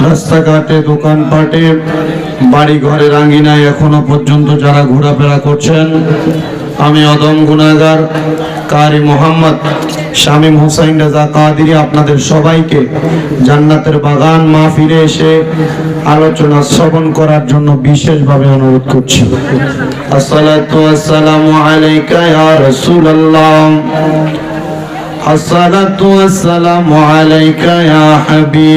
রাস্তাঘাটে, দোকানপাটে, বাড়ি ঘরের আঙ্গিনায় এখনো পর্যন্ত যারা ঘোরাফেরা করছেন, আমি অদম গুনাহগার কারি মোহাম্মদ শামীম হোসেন রাজা কাদিরি আপনাদের সবাইকে জান্নাতের বাগান মাহফিলে এসে আলোচনা শ্রবণ করার জন্য বিশেষভাবে অনুরোধ করছি। আসসালাতু ওয়াসসালামু আলাইকা ইয়া রাসূলুল্লাহ, আসসালাতু ওয়াসসালামু আলাইকা ইয়া হাবিবাল্লাহ,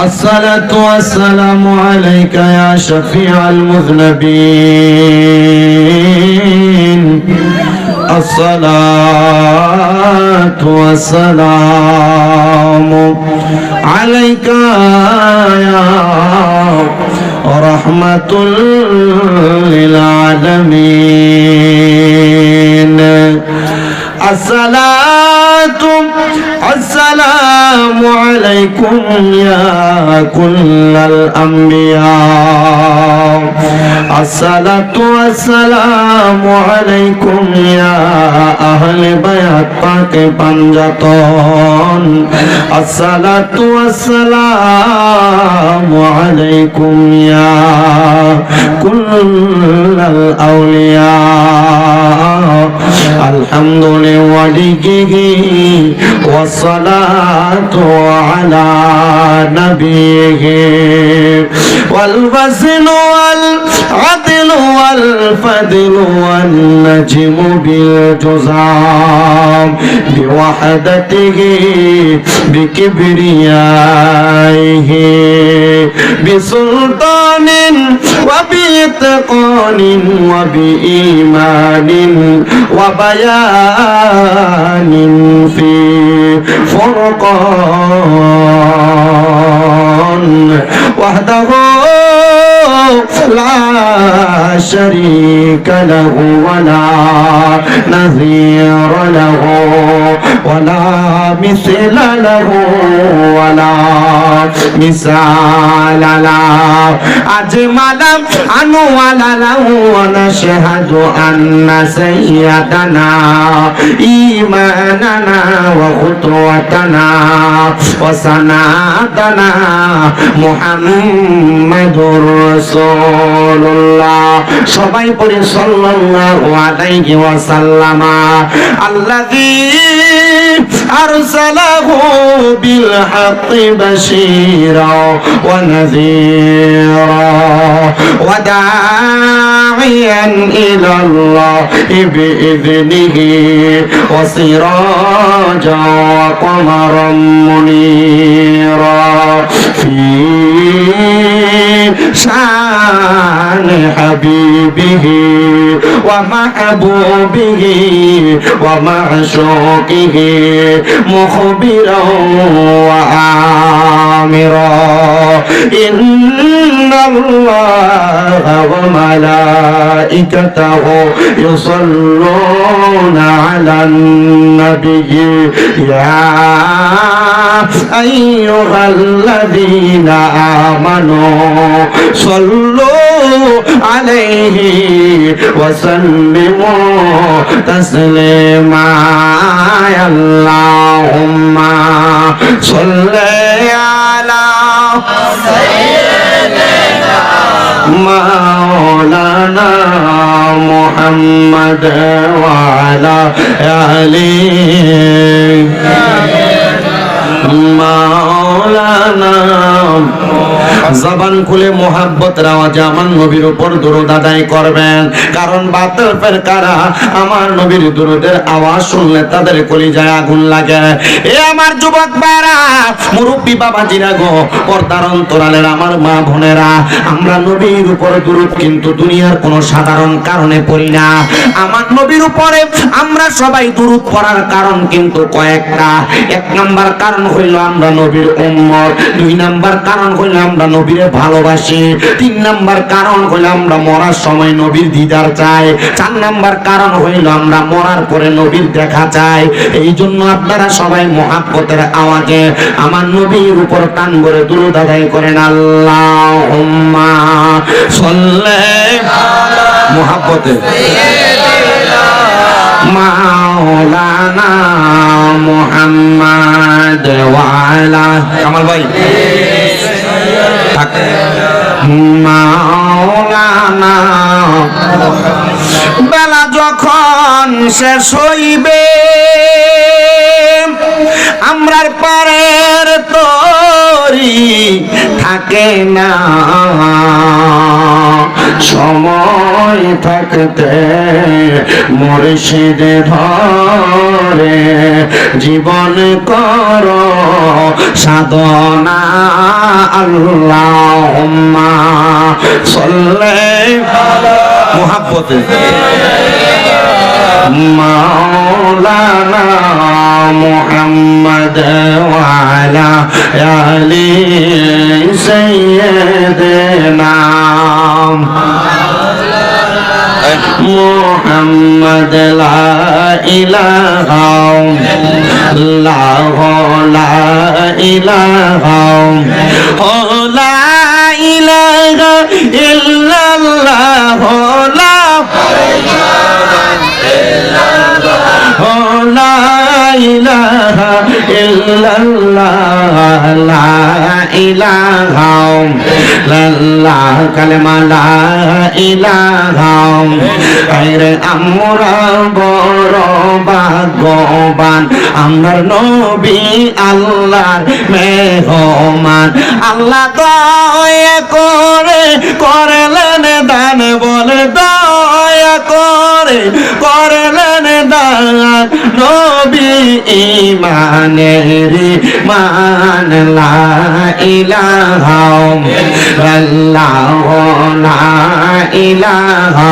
আসসালাতু ওয়াসসালামু আলাইকা ইয়া শাফিআল মুযনিবিন, আসসালাতু ওয়াসসালামু আলাইকা ইয়া রাহমাতুল লিল আলামিন, আসসালামু আলাইকুম ইয়া কুল্লাল আম্বিয়া, আসসালাতু ওয়াসসালামু আলাইকুম ইয়া আহলে বায়াত পাকে পাঞ্জাতন, আসসালাতু ওয়াসসালামু আলাইকুম ইয়া কুল্লাল আউলিয়া, আলহামদুলিল্লাহি ওয়াসসালাতু আলা নবিয়িহি ওয়াল ওয়াজনু ওয়াল আদলু ওয়াল ফাদলু ওয়ান নাজমু বিল জুজাম বিওয়াহদাতিহি বিকিবরিয়াইহি বিসুলতানিন ওয়া বিইতকানিন ওয়া বিঈমানিন ওয়া বায়ানিন ফি ফুরকান ওয়াহদাহু লা শারীকা লাহু ওয়া লা নাযীরা লাহু ওয়া লা মিসলা লাহু ওয়া লা মিসালা লাহু আজমালা আনওয়ালা লাহু ওয়া নাশহাদু আন্না সাইয়্যিদানা ঈমানানা ওয়া খুতওয়াতানা ওয়া সানাতানা মুহাম্মাদুর রাসূলুল্লাহ। সবাই পড়ে সাল্লাল্লাহু আলাইহি ওয়াসাল্লাম। আল্লাযী আরসালাহু বিল হাক্কি বাশীরা ওয়া নাযীরা ওয়া দাঈয়ান ইলাল্লাহি বিইذনিহি ওয়া সিরাজান ওয়া কমারান মুনীরা ফি শান হাবিবিহি ওয়া মাহবুবিহি ওয়া মা'শুকিহি মুখবিরান ওয়া আমিরা ইন্নাল্লাহা ওয়া মালাইকাতাহু ইউসাল্লুনা আলান নাবিয়্যি ইয়া আইয়ুহাল্লাযীনা আমানু সাল্লু আলাইহি ওয়া সাল্লিমু তাসলিমা। আল্লাহুম্মা সাল্লি আলা সাইয়্যিদিনা মাওলানা মুহাম্মদ ওয়া আলা আলিহি মাওলানা। জবান খুলে মোহাব্বতের আওয়াজে আমার নবীর উপর দরুদ আদায় করবেন, কারণ বাতিল ফেরকারা আমার নবীর দরুদের আওয়াজ শুনলে তাদের কলিজায় আগুন লাগে। এ আমার যুবক ভাইরা, মুরব্বী বাবাজিরা গো, পর্দার অন্তরালের আমার মা বোনেরা, আমরা নবীর উপর দরুদ কিন্তু দুনিয়ার কোনো সাধারণ কারণে পড়ি না। আমার নবীর উপরে আমরা সবাই দরুদ পড়ার কারণ কিন্তু কয়েকটা। এক নাম্বার কারণ হইল আমরা নবীর উম্মত, দুই নাম্বার কারণ হইল আমরা নবীরে ভালোবাসি, তিন নাম্বার কারণ হইল আমরা মরার সময় নবীর দিদার চাই, চার নাম্বার কারণ হইল আমরা মরার পরে নবীর দেখা চাই। এই জন্য আপনারা সবাই মুহাব্বতের আওয়াজে আমার নবীর উপর টান করে দুরূদ আদায় করেন। আল্লাহুম্মা সাল্লি আলা মুহাব্বতে মুহাম্মাদ ওয়া আলা কামাল ভাই থাক মাওলানা। বেলা যখন শেষ হইবে আমরার পারের তরি থাকে না, সময় থাকতে মুর্শিদ ধরে জীবন কর সাধনা। আল্লাহুম্মা সাল্লি মুহাব্বতে মাওলানা মুহাম্মদ ওয়া আলা আলি সাইয়্যিদিনা মুহাম্মদ লা ইলাহা ইল্লাল্লাহ লা ইলাহা লা ইলাহা ইল্লাল্লাহ লা লা ইলাহা ইল্লাল্লাহ লা ইলাহা ইল্লাল্লাহ কালেমা লা ইলাহা আরে আমরা বড় ভাগ্যবান আমার নবী আল্লাহর মেহমান। আল্লাহ দয়া করে করলেন দান বলে দয়া করে করলেন দান নবী ইমানের মান লা ইলাহা ইল্লাল্লাহ লা ইলাহা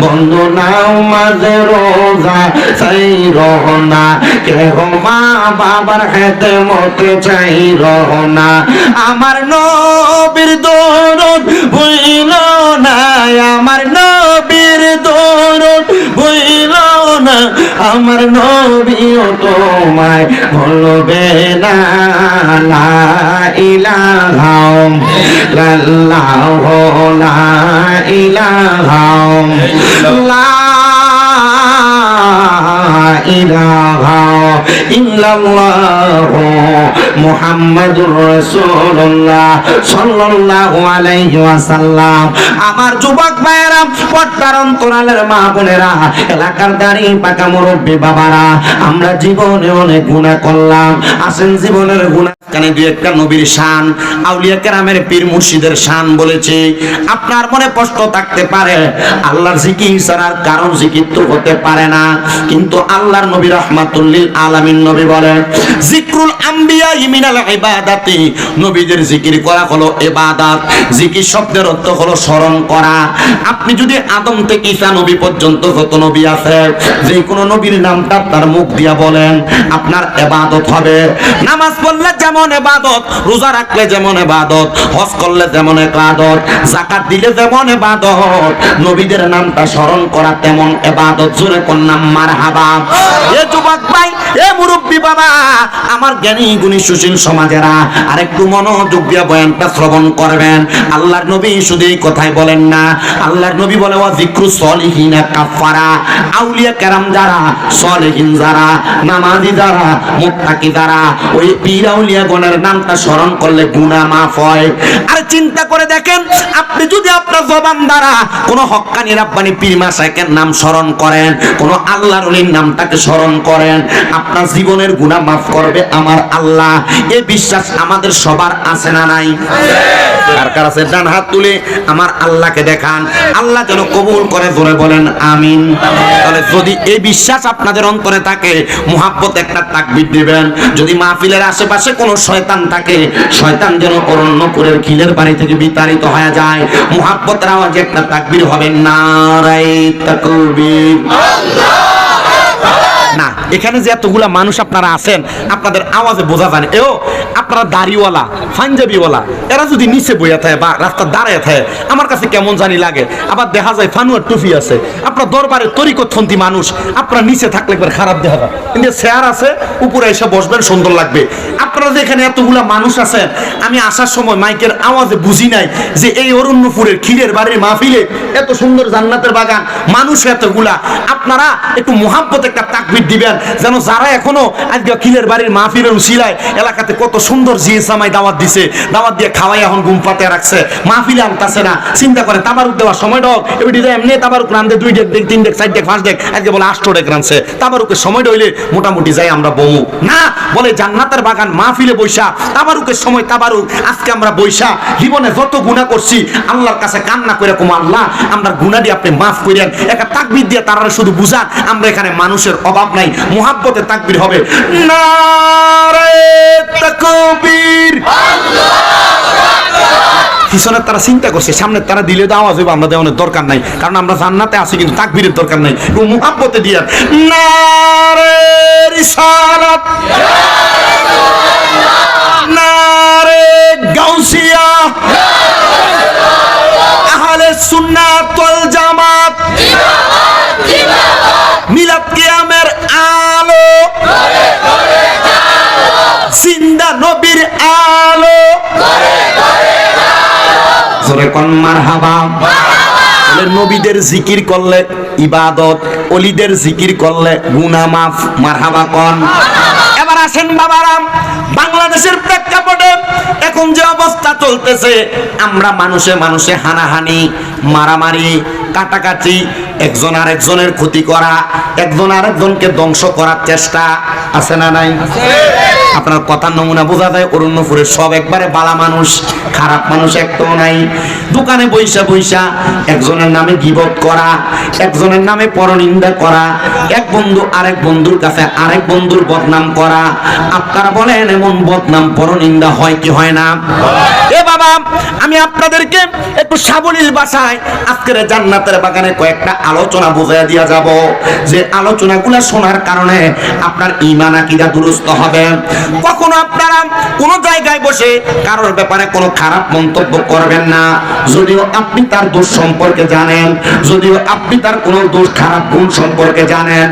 বন্ধু নাও মাঝে রোজা চাই রহনা কেহ মা বাবার হাতে মতে চাই রহনা আমার নবীর দরদ ভুইল না আমার নবীর দরদ ভুইল না আমার নবীও তোমায় ভুলবে না লা ইলাহা ইল্লাল্লাহ লা ইলাহা লা ইলাহা ইল্লাল্লাহ মুহাম্মাদুর রাসূলুল্লাহ সাল্লাল্লাহু আলাইহি ওয়াসাল্লাম। আমার যুবক ভাইরা, পর্দার অন্তরালের মা বোনেরা, এলাকার দাঁড়ি পাকা মুরব্বী বাবারা, আমরা জীবনে অনেক গুনাহ করলাম। আসেন জীবনের গুনাহ কানে দুই একটা নবীর শান, আউলিয়া কেরামের পীর মুর্শিদের শান বলেছে। আপনার মনে প্রশ্ন থাকতে পারে আল্লাহর জিকির ছাড়ার কারণ জিকির তো হতে পারে না, কিন্তু আল্লাহর নবী রাহমাতুল লিল আলামিন নবী বলেন জিকরুল আম্বিয়া মিনাল ইবাদাতি, নবীদের জিকির করা হলো ইবাদত। জিকির শব্দের অর্থ হলো স্মরণ করা। আপনি যদি আদম থেকে ঈসা নবী পর্যন্ত যত নবী আছে যে কোনো নবীর নামটা তার মুখ দিয়া বলেন, আপনার ইবাদত হবে। নামাজ পড়লে যেমন ইবাদত, রোজা রাখলে যেমন ইবাদত, হজ করলে যেমন ইবাদত, যাকাত দিলে যেমন ইবাদত, নবীদের নামটা স্মরণ করা তেমন ইবাদত। জোরে কোন নাম মারহাবা। এ যুবক ভাই, এ মুরব্বি বাবা, আমার জ্ঞানী গুণী সুশীল সমাজেরা আরেকটু মনোযোগ দিয়ে বয়ানটা শ্রবণ করবেন। আল্লাহর নবী শুধু এই কথাই বলেন না, আল্লাহর নবী বলে ওয়া যিকরু সলিহিনা কাফারা, আউলিয়া কেরাম যারা, সলিহিন যারা, নামাজি যারা, মুত্তাকি যারা, ওই পীর আউলিয়া গণের নামটা স্মরণ করলে গুনাহ মাফ হয়। আর চিন্তা করে দেখেন, আপনি যদি আপনার জবান দ্বারা কোনো হক্কানি রাব্বানি পীর মাশায়েখের নাম স্মরণ করেন, কোনো আল্লাহর ওলির নামটাকে স্মরণ করেন, আপনার জীবনের গুনাহ মাফ করবে আমার আল্লাহ। এই বিশ্বাস আমাদের সবার আছে না নাই? কার কার আছে? ডান হাত তুলে আমার আল্লাহকে দেখান, আল্লাহ যেন কবুল করে। জোরে বলেন আমিন। তাহলে যদি এই বিশ্বাস আপনাদের অন্তরে থাকে, মুহাব্বত একটা তাকবীর দিবেন। যদি মাহফিলের আশেপাশে কোনো শয়তান থাকে, শয়তান যেন অরণ্যপুরের খিলের বাড়ি থেকে বিতাড়িত হয়ে যায়। মুহাব্বতের আওয়াজে একটা তাকবীর হবে, নারায়ে তাকবীর। না, এখানে যে এতগুলা মানুষ আপনারা আছেন, আপনাদের আওয়াজে বোঝা যায় না। এও আপনারা দাড়িওয়ালা, পাঞ্জাবিওয়ালা, এরা যদি নিচে বইয়া থাকে বা রাস্তা দাঁড়ায় থাকে, আমার কাছে কেমন জানি লাগে। আবার দেখা যায় ফানুয়ার টুপি আছে, আপনার দরবারে তরিকতপন্থী মানুষ, আপনারা নিচে থাকলে একবার খারাপ দেখা যায়, কিন্তু চেয়ার আছে, উপরে এসে বসবেন, সুন্দর লাগবে। আপনারা যে এখানে এতগুলা মানুষ আছেন, আমি আসার সময় মাইকের আওয়াজে বুঝি নাই যে এই অরণ্যপুরের ক্ষীরের বাড়ির মাহফিলে এত সুন্দর জান্নাতের বাগান, মানুষ এতগুলা। আপনারা একটু মুহাব্বত একটা তাকবীর তাকবীর দিবেন, যেন যারা এখনো আজকে কিলের বাড়ির মাহফিলের উসিলায় এলাকাতে কত সুন্দর জিএসআই দাওয়াত দিছে, দাওয়াত দিয়ে খাওয়াই এখন ঘুম পাতে রাখছে, মাহফিলে আনতাছে না, চিন্তা করে তাবারুক দেওয়ার সময় ডক এবার এমনি তাবারুক রান্ধে 2 ডেক 3 ডেক 4 ডেক 5 ডেক, আজকে বলে 8 ডেক রানছে, তাবারুকের সময় হইলে মোটামুটি যাই আমরা বমু না, বলে জান্নাতের বাগান মাহফিলে বৈশা তাবারুকের সময় তাবারুক, আজকে আমরা বৈশা জীবনে যত গুনাহ করছি আল্লাহর কাছে কান্না করে কোন আল্লাহ আমরা গুনাহ দিয়ে আপনি মাফ করেন, একটা তাকবীর দিয়ে তারা শুধু বুঝান আমরা এখানে মানুষের অভাব নাই, মুহাব্বতে তাকবীর হবে, নারে তাকবীর, পিছনে তারা চিন্তা করছে, সামনে তারা দিলে তো আওয়াজ হবে, আমরা দেওয়ানোর দরকার নাই, কারণ আমরা জান্নাতে আছি, কিন্তু তাকবীরের দরকার নাই, মুহাব্বতে দিয়ে নারে রিসালাত, নারে গাউসিয়া, আহলে সুন্নাত ওয়াল জামাত, মিলাদ কিয়ামের আলো, জিন্দা নবীর আলো, জোরে কোন মারহাবা। নবীদের জিকির করলে ইবাদত, ওলিদের জিকির করলে গুনাহ মাফ, মারহাবা কোন। এবার আসেন বাবারাম, বাংলাদেশের প্রেক্ষাপটে এখন যে অবস্থা চলতেছে, আমরা মানুষে মানুষে হানাহানি, মারামারি, কাটাকাটি, একজন আরেকজনের ক্ষতি করা, একজন আরেকজনকে ধ্বংস করার চেষ্টা আছে না নাই? আপনার কথার নমুনা বোঝা যায় অরণ্যপুরের সব একবারে বালা মানুষ, খারাপ মানুষ একটাও নাই। দোকানে বৈশা বৈশা একজনের নামে গীবত করা, একজনের নামে পরনিন্দা করা, এক বন্ধু আরেক বন্ধুর কাছে আরেক বন্ধুর বদনাম করা। আপনারা বলেন এমন বদনাম পরনিন্দা হয় কি হয় না? এ বাবা, আমি আপনাদেরকে একটু সাবলীল ভাষায় আজকের জান্নাতের বাগানে কয়েকটা আলোচনা বুঝিয়ে দিয়া যাব, যে আলোচনাগুলো শোনার কারণে আপনার ঈমান আকীদা দুরুস্ত হবে। কখনো আপনারা কোন জায়গায় বসে কারোর ব্যাপারে কোনো খারাপ মন্তব্য করবেন না, যদিও আপনি তার দোষ সম্পর্কে জানেন, যদিও আপনি তার কোনো দোষ খারাপ গুণ সম্পর্কে জানেন।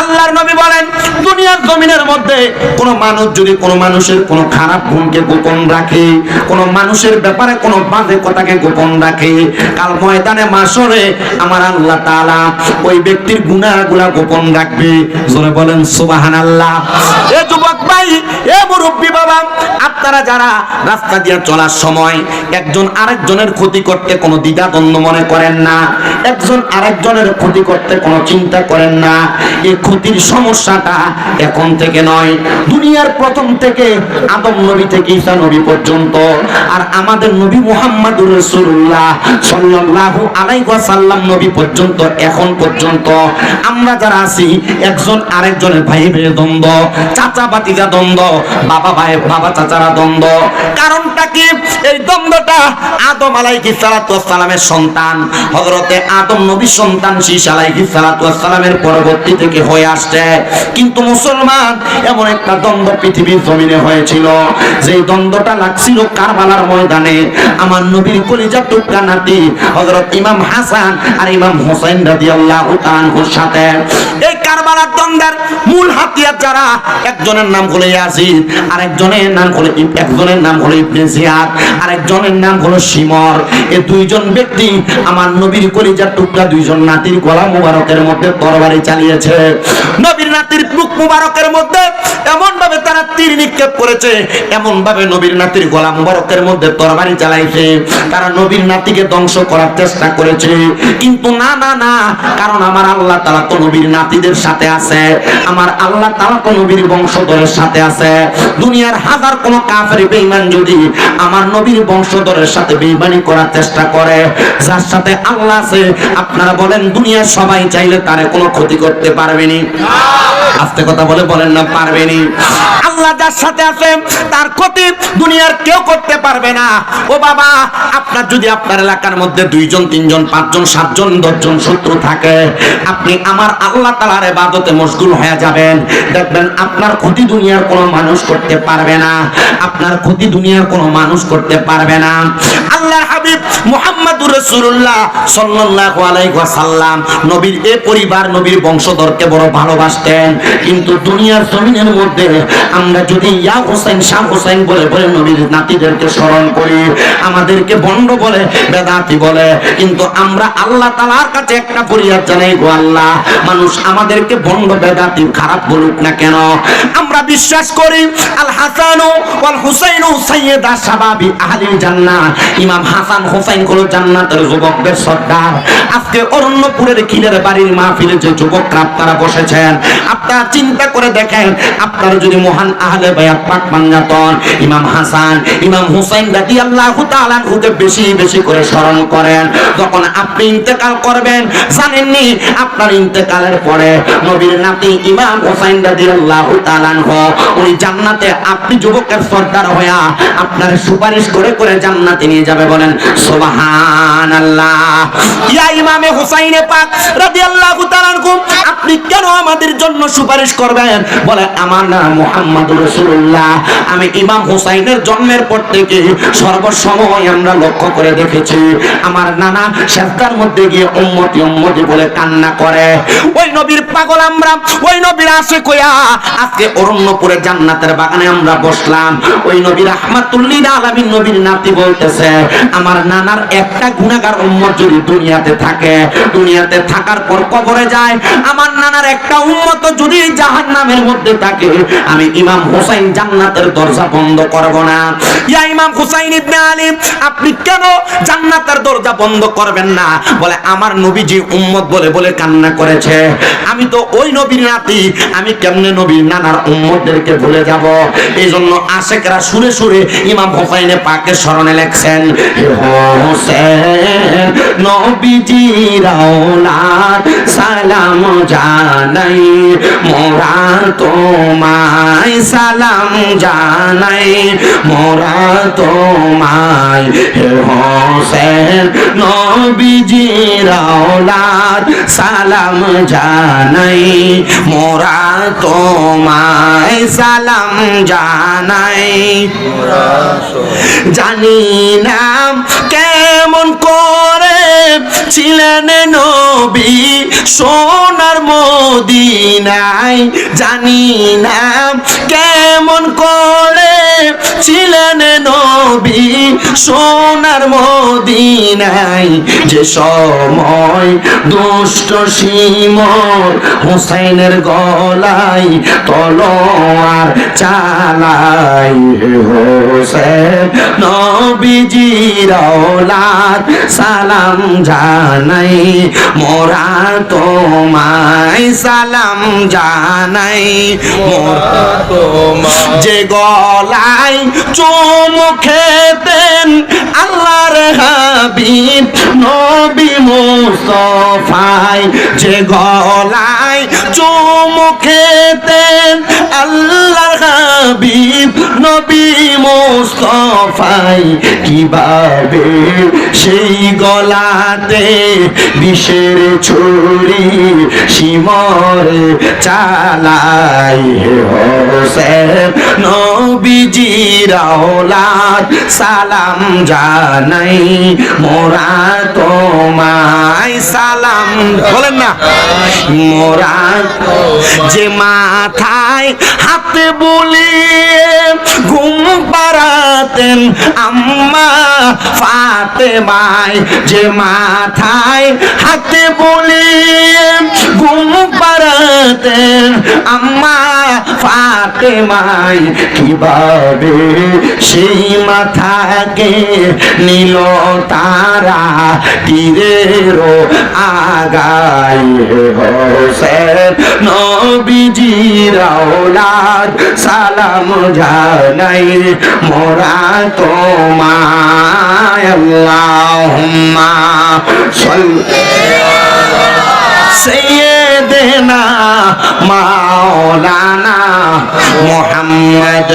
আল্লাহর নবী বলেন, দুনিয়ার জমিনের মধ্যে কোনো মানুষ যদি কোনো মানুষের কোনো খারাপ গুণকে গোপন রাখে, কোনো মানুষের ব্যাপারে কোনো বাজে কথাকে গোপন রাখে, কাল ময়দানে মাশরে আমার আল্লাহ তাআলা ওই ব্যক্তির গুনাহগুলা গোপন রাখবে। জোরে বলেন সুবহানাল্লাহ। এ যুবক ভাই, এ মুরব্বী বাবা, আপনারা যারা রাস্তা দিয়ে চলার সময় একজন আরেকজনের ক্ষতি করতে কোনো দ্বিধাদ্বন্দ্ব মনে করেন না, একজন আরেকজনের ক্ষতি করতে কোনো চিন্তা করেন না, এই ক্ষতির সমস্যাটা এখন থেকে নয়, দুনিয়ার প্রথম থেকে আদম নবী থেকে ঈসা নবী পর্যন্ত, আর আমাদের নবী মুহাম্মদুর রাসূলুল্লাহ সাল্লাল্লাহু আলাইহি ওয়াসাল্লাম নবী পর্যন্ত, এখন পর্যন্ত আমরা যারা আছি একজন আরেকজনের ভাই ভাইয়ের দ্বন্দ্ব, চাচা ভাতিজা দ্বন্দ্ব, বাবা ভাই বাবা চাচারা দ্বন্দ্ব। কারণটা কি? এই দ্বন্দ্বটা আদম আলাইহিস সালাতু ওয়াস সালামের সন্তান হযরতে আদম নবীর সন্তান শীশ আলাইহিস সালাতু ওয়াস সালামের পরবর্তী থেকে হয়ে আসছে। কিন্তু মুসলমান, এমন একটা দ্বন্দ্ব পৃথিবীর জমিনে হয়েছিল, যেই দ্বন্দ্বটা লাগছিল কারবালার ময়দানে আমার নবীর কলিজার টুকরা নাতি হযরত ইমাম হাসান আর ইমাম হোসেন রাদিয়াল্লাহু তাআলার সাথে। এই কারবালার দ্বন্দ্বের মূল হাতিয়ার যারা, একজনের নাম হলো ইয়াজিদ, আরেকজনের নাম হলো একজনের নাম হলো ইবনে জিয়াদ, আরেকজনের নাম হলো শিমর। এই দুইজন ব্যক্তি আমার নবীর কলিজার টুকরা দুইজন নাতির গলা মুবারকের মধ্যে তরবারি চালিয়েছে। নবীর নাতির মুখ মুবারকের মধ্যে এমন ভাবে তারা তীর নিক্ষেপ করেছে, এমন ভাবে নবীর নাতির গলা মুবারকের মধ্যে তরবারি চালাইছে, তারা নবীর নাতিকে ধ্বংস করার চেষ্টা করেছে। কিন্তু না না না, কারণ আমার আল্লাহ তাআলা তো নবীর নাতিদের সাথে আছে, আমার আল্লাহ তাআলা তো নবীর বংশধরের সাথে আছে। দুনিয়ার হাজার কোন কাফের বেঈমান যদি আমার নবীর বংশধরের সাথে বেঈমানি করার চেষ্টা করে, যার সাথে আল্লাহ আছে, আপনারা বলেন দুনিয়ার সবাই চাইলে তারে কোনো ক্ষতি করতে পারবেনি? আস্তে কথা বলে বলেন না, পারবেনি। আল্লাহ যার সাথে আছে তার ক্ষতি দুনিয়ার কেউ করতে পারবে না। ও বাবা, আপনার যদি আপনার এলাকার মধ্যে 2 জন 3 জন 5 জন 7 জন 10 জন শত্রু থাকে, আপনি আমার আল্লাহ তাআলার ইবাদতে মশগুল হয়ে যাবেন, দেখবেন আপনার ক্ষতি দুনিয়ার কোনো মানুষ করতে পারবে না, আপনার ক্ষতি দুনিয়ার কোনো মানুষ করতে পারবে না। আল্লাহর হাবিব মুহাম্মদুর রাসূলুল্লাহ সাল্লাল্লাহু আলাইহি ওয়াসাল্লাম নবীর এই পরিবার নবীর বংশধরকে বড় ভালোবাসতেন। কিন্তু দুনিয়ার জমিনের মধ্যে আমরা যদি ইয়া হোসেন শাহ হোসেন বলে বলে নবীর নাতিদেরকে স্মরণ করি, আমাদেরকে বন্ড বলে বেদাতি বলে, কিন্তু আমরা আল্লাহ তাআলার কাছে একটা ফরিয়াদ জানাই, গো আল্লাহ, মানুষ আমাদেরকে বন্ড বেদাতি খারাপ বলুক না কেন, আমরা বিশ্বাস করি আল হাসান ওয়াল হুসাইন সাইয়্যিদা শাবাবি আহলিল জান্নাহ। ইমাম হাসান হোসেন হলো জান্নাতের যুবকদের সর্দার। আজকে অরণ্যপুরের খিলের বাড়ির মাহফিলে যে যুবকরা আপনারা বসেছেন, আপনারা চিন্তা করে দেখেন, আপনারা যদি মহান আহলে বায়াত পাক মানজাতন ইমাম হাসান ইমাম হুসাইন রাদিয়াল্লাহু তাআলা আনহুকে বেশি বেশি করে স্মরণ করেন, যখন আপনি ইন্তেকাল করবেন, জানেননি আপনার ইন্তেকালের পরে নবীর নাতি ইমাম হুসাইন রাদিয়াল্লাহু তাআলা আনহু উনি জান্নাতে আপনি যুবকের সর্দার হইয়া আপনার সুপারিশ করে করে জান্নাতে নিয়ে যাবে। বলেন সুবহানাল্লাহ। ইয়া ইমামে হুসাইনে পাক রাদিয়াল্লাহু তাআলা আনহু, আপনি কেন আমাদের জন্য সুপারিশ করবেন? বলে আমার নাম মুহাম্মদুর রাসূলুল্লাহ। আমি ইমাম হুসাইনের জন্মের পর থেকে সর্বসময় আমরা লক্ষ্য করে দেখেছি আমার নানা সেজদার মধ্যে গিয়ে উম্মতি উম্মতি বলে কান্না করে। ওই নবীর পাগল আমরা, ওই নবীর আশিক হইয়া আজকে অরণ্যপুরে জান্নাতের বাগানে আমরা বসলাম। ওই নবী রাহমাতুল লিল আলামিন নবীর নাতি বলতেছে, আমার নানার একটা গুনাহগার উম্মত যদি দুনিয়াতে থাকে, দুনিয়াতে থাকার পর কবরে যায়, আমার নানার একটা উম্মত যদি জাহান্নামের মধ্যে থাকে, আমি ইমাম হুসাইন জান্নাতের দরজা বন্ধ করব না। ইয়া ইমাম হুসাইন ইবনে আলী, আপনি কেন জান্নাতের দরজা বন্ধ করবেন না? বলে আমার নবীজি উম্মত বলে বলে কান্না করেছে, আমি তো ওই নবীর নাতি, আমি কেমনে নবীর নানার উম্মতদেরকে ভুলে যাব? এই জন্য আশিকরা সুরে সুরে ইমাম হুসাইনে পাকের স্মরণে লেখছেন, হে হোসেন নবীজির আওলাদ সালাম জানাই, মোরা তোমায় সালাম জানাই, মোরা তোমায়, হে হোসেন নবীজির আওলাদ সালাম জানাই, মোরা তোমায় সালাম জানাই। জানি না কেমন করে ছিলেন নবী সোনার মদিনায়, জানি না কেমন করে ছিলেন নবী সোনার মদিনায়, যে সময় দুষ্ট সিমর হুসাইনের গলায় তলোয়ার চালাই, হোসেন নবীজির আওলাদ সালাম জানাই, মোরা তোমায় সালাম জানাই, মোরা তোমায়, যে গলায় চুমু খেতেন আল্লাহর হাবিব নবী মুস্তাফায়, যে গলায় চুমু খেতেন আল্লাহর হাবিব নবী মুস্তাফায়, কিভাবে সেই গলাতে বিষের ছুরি শিমর চালাই, হে হোসেন নবীজির আওলাদ সালাম জানাই, মোরা তোমায় সালাম, বলেন না, মোরা যে মাথায় হাতে বুলিয়ে ঘুম পাড়াতেন আম্মা ফাতেমায়, যে মাথায় হাতে বুলিয়ে ঘুম পাড়াতেন আম্মা ফাতেমায়, কিভাবে সেই মাথাকে নীল তারা তীরের আগায়, হোসেন নবীজির আওলাদ সালাম জানাই, মোরা তোমায় আল্লাহুম্মা সাল্লি আলা সাইয়্যিদিনা মাওলানা মুহাম্মদ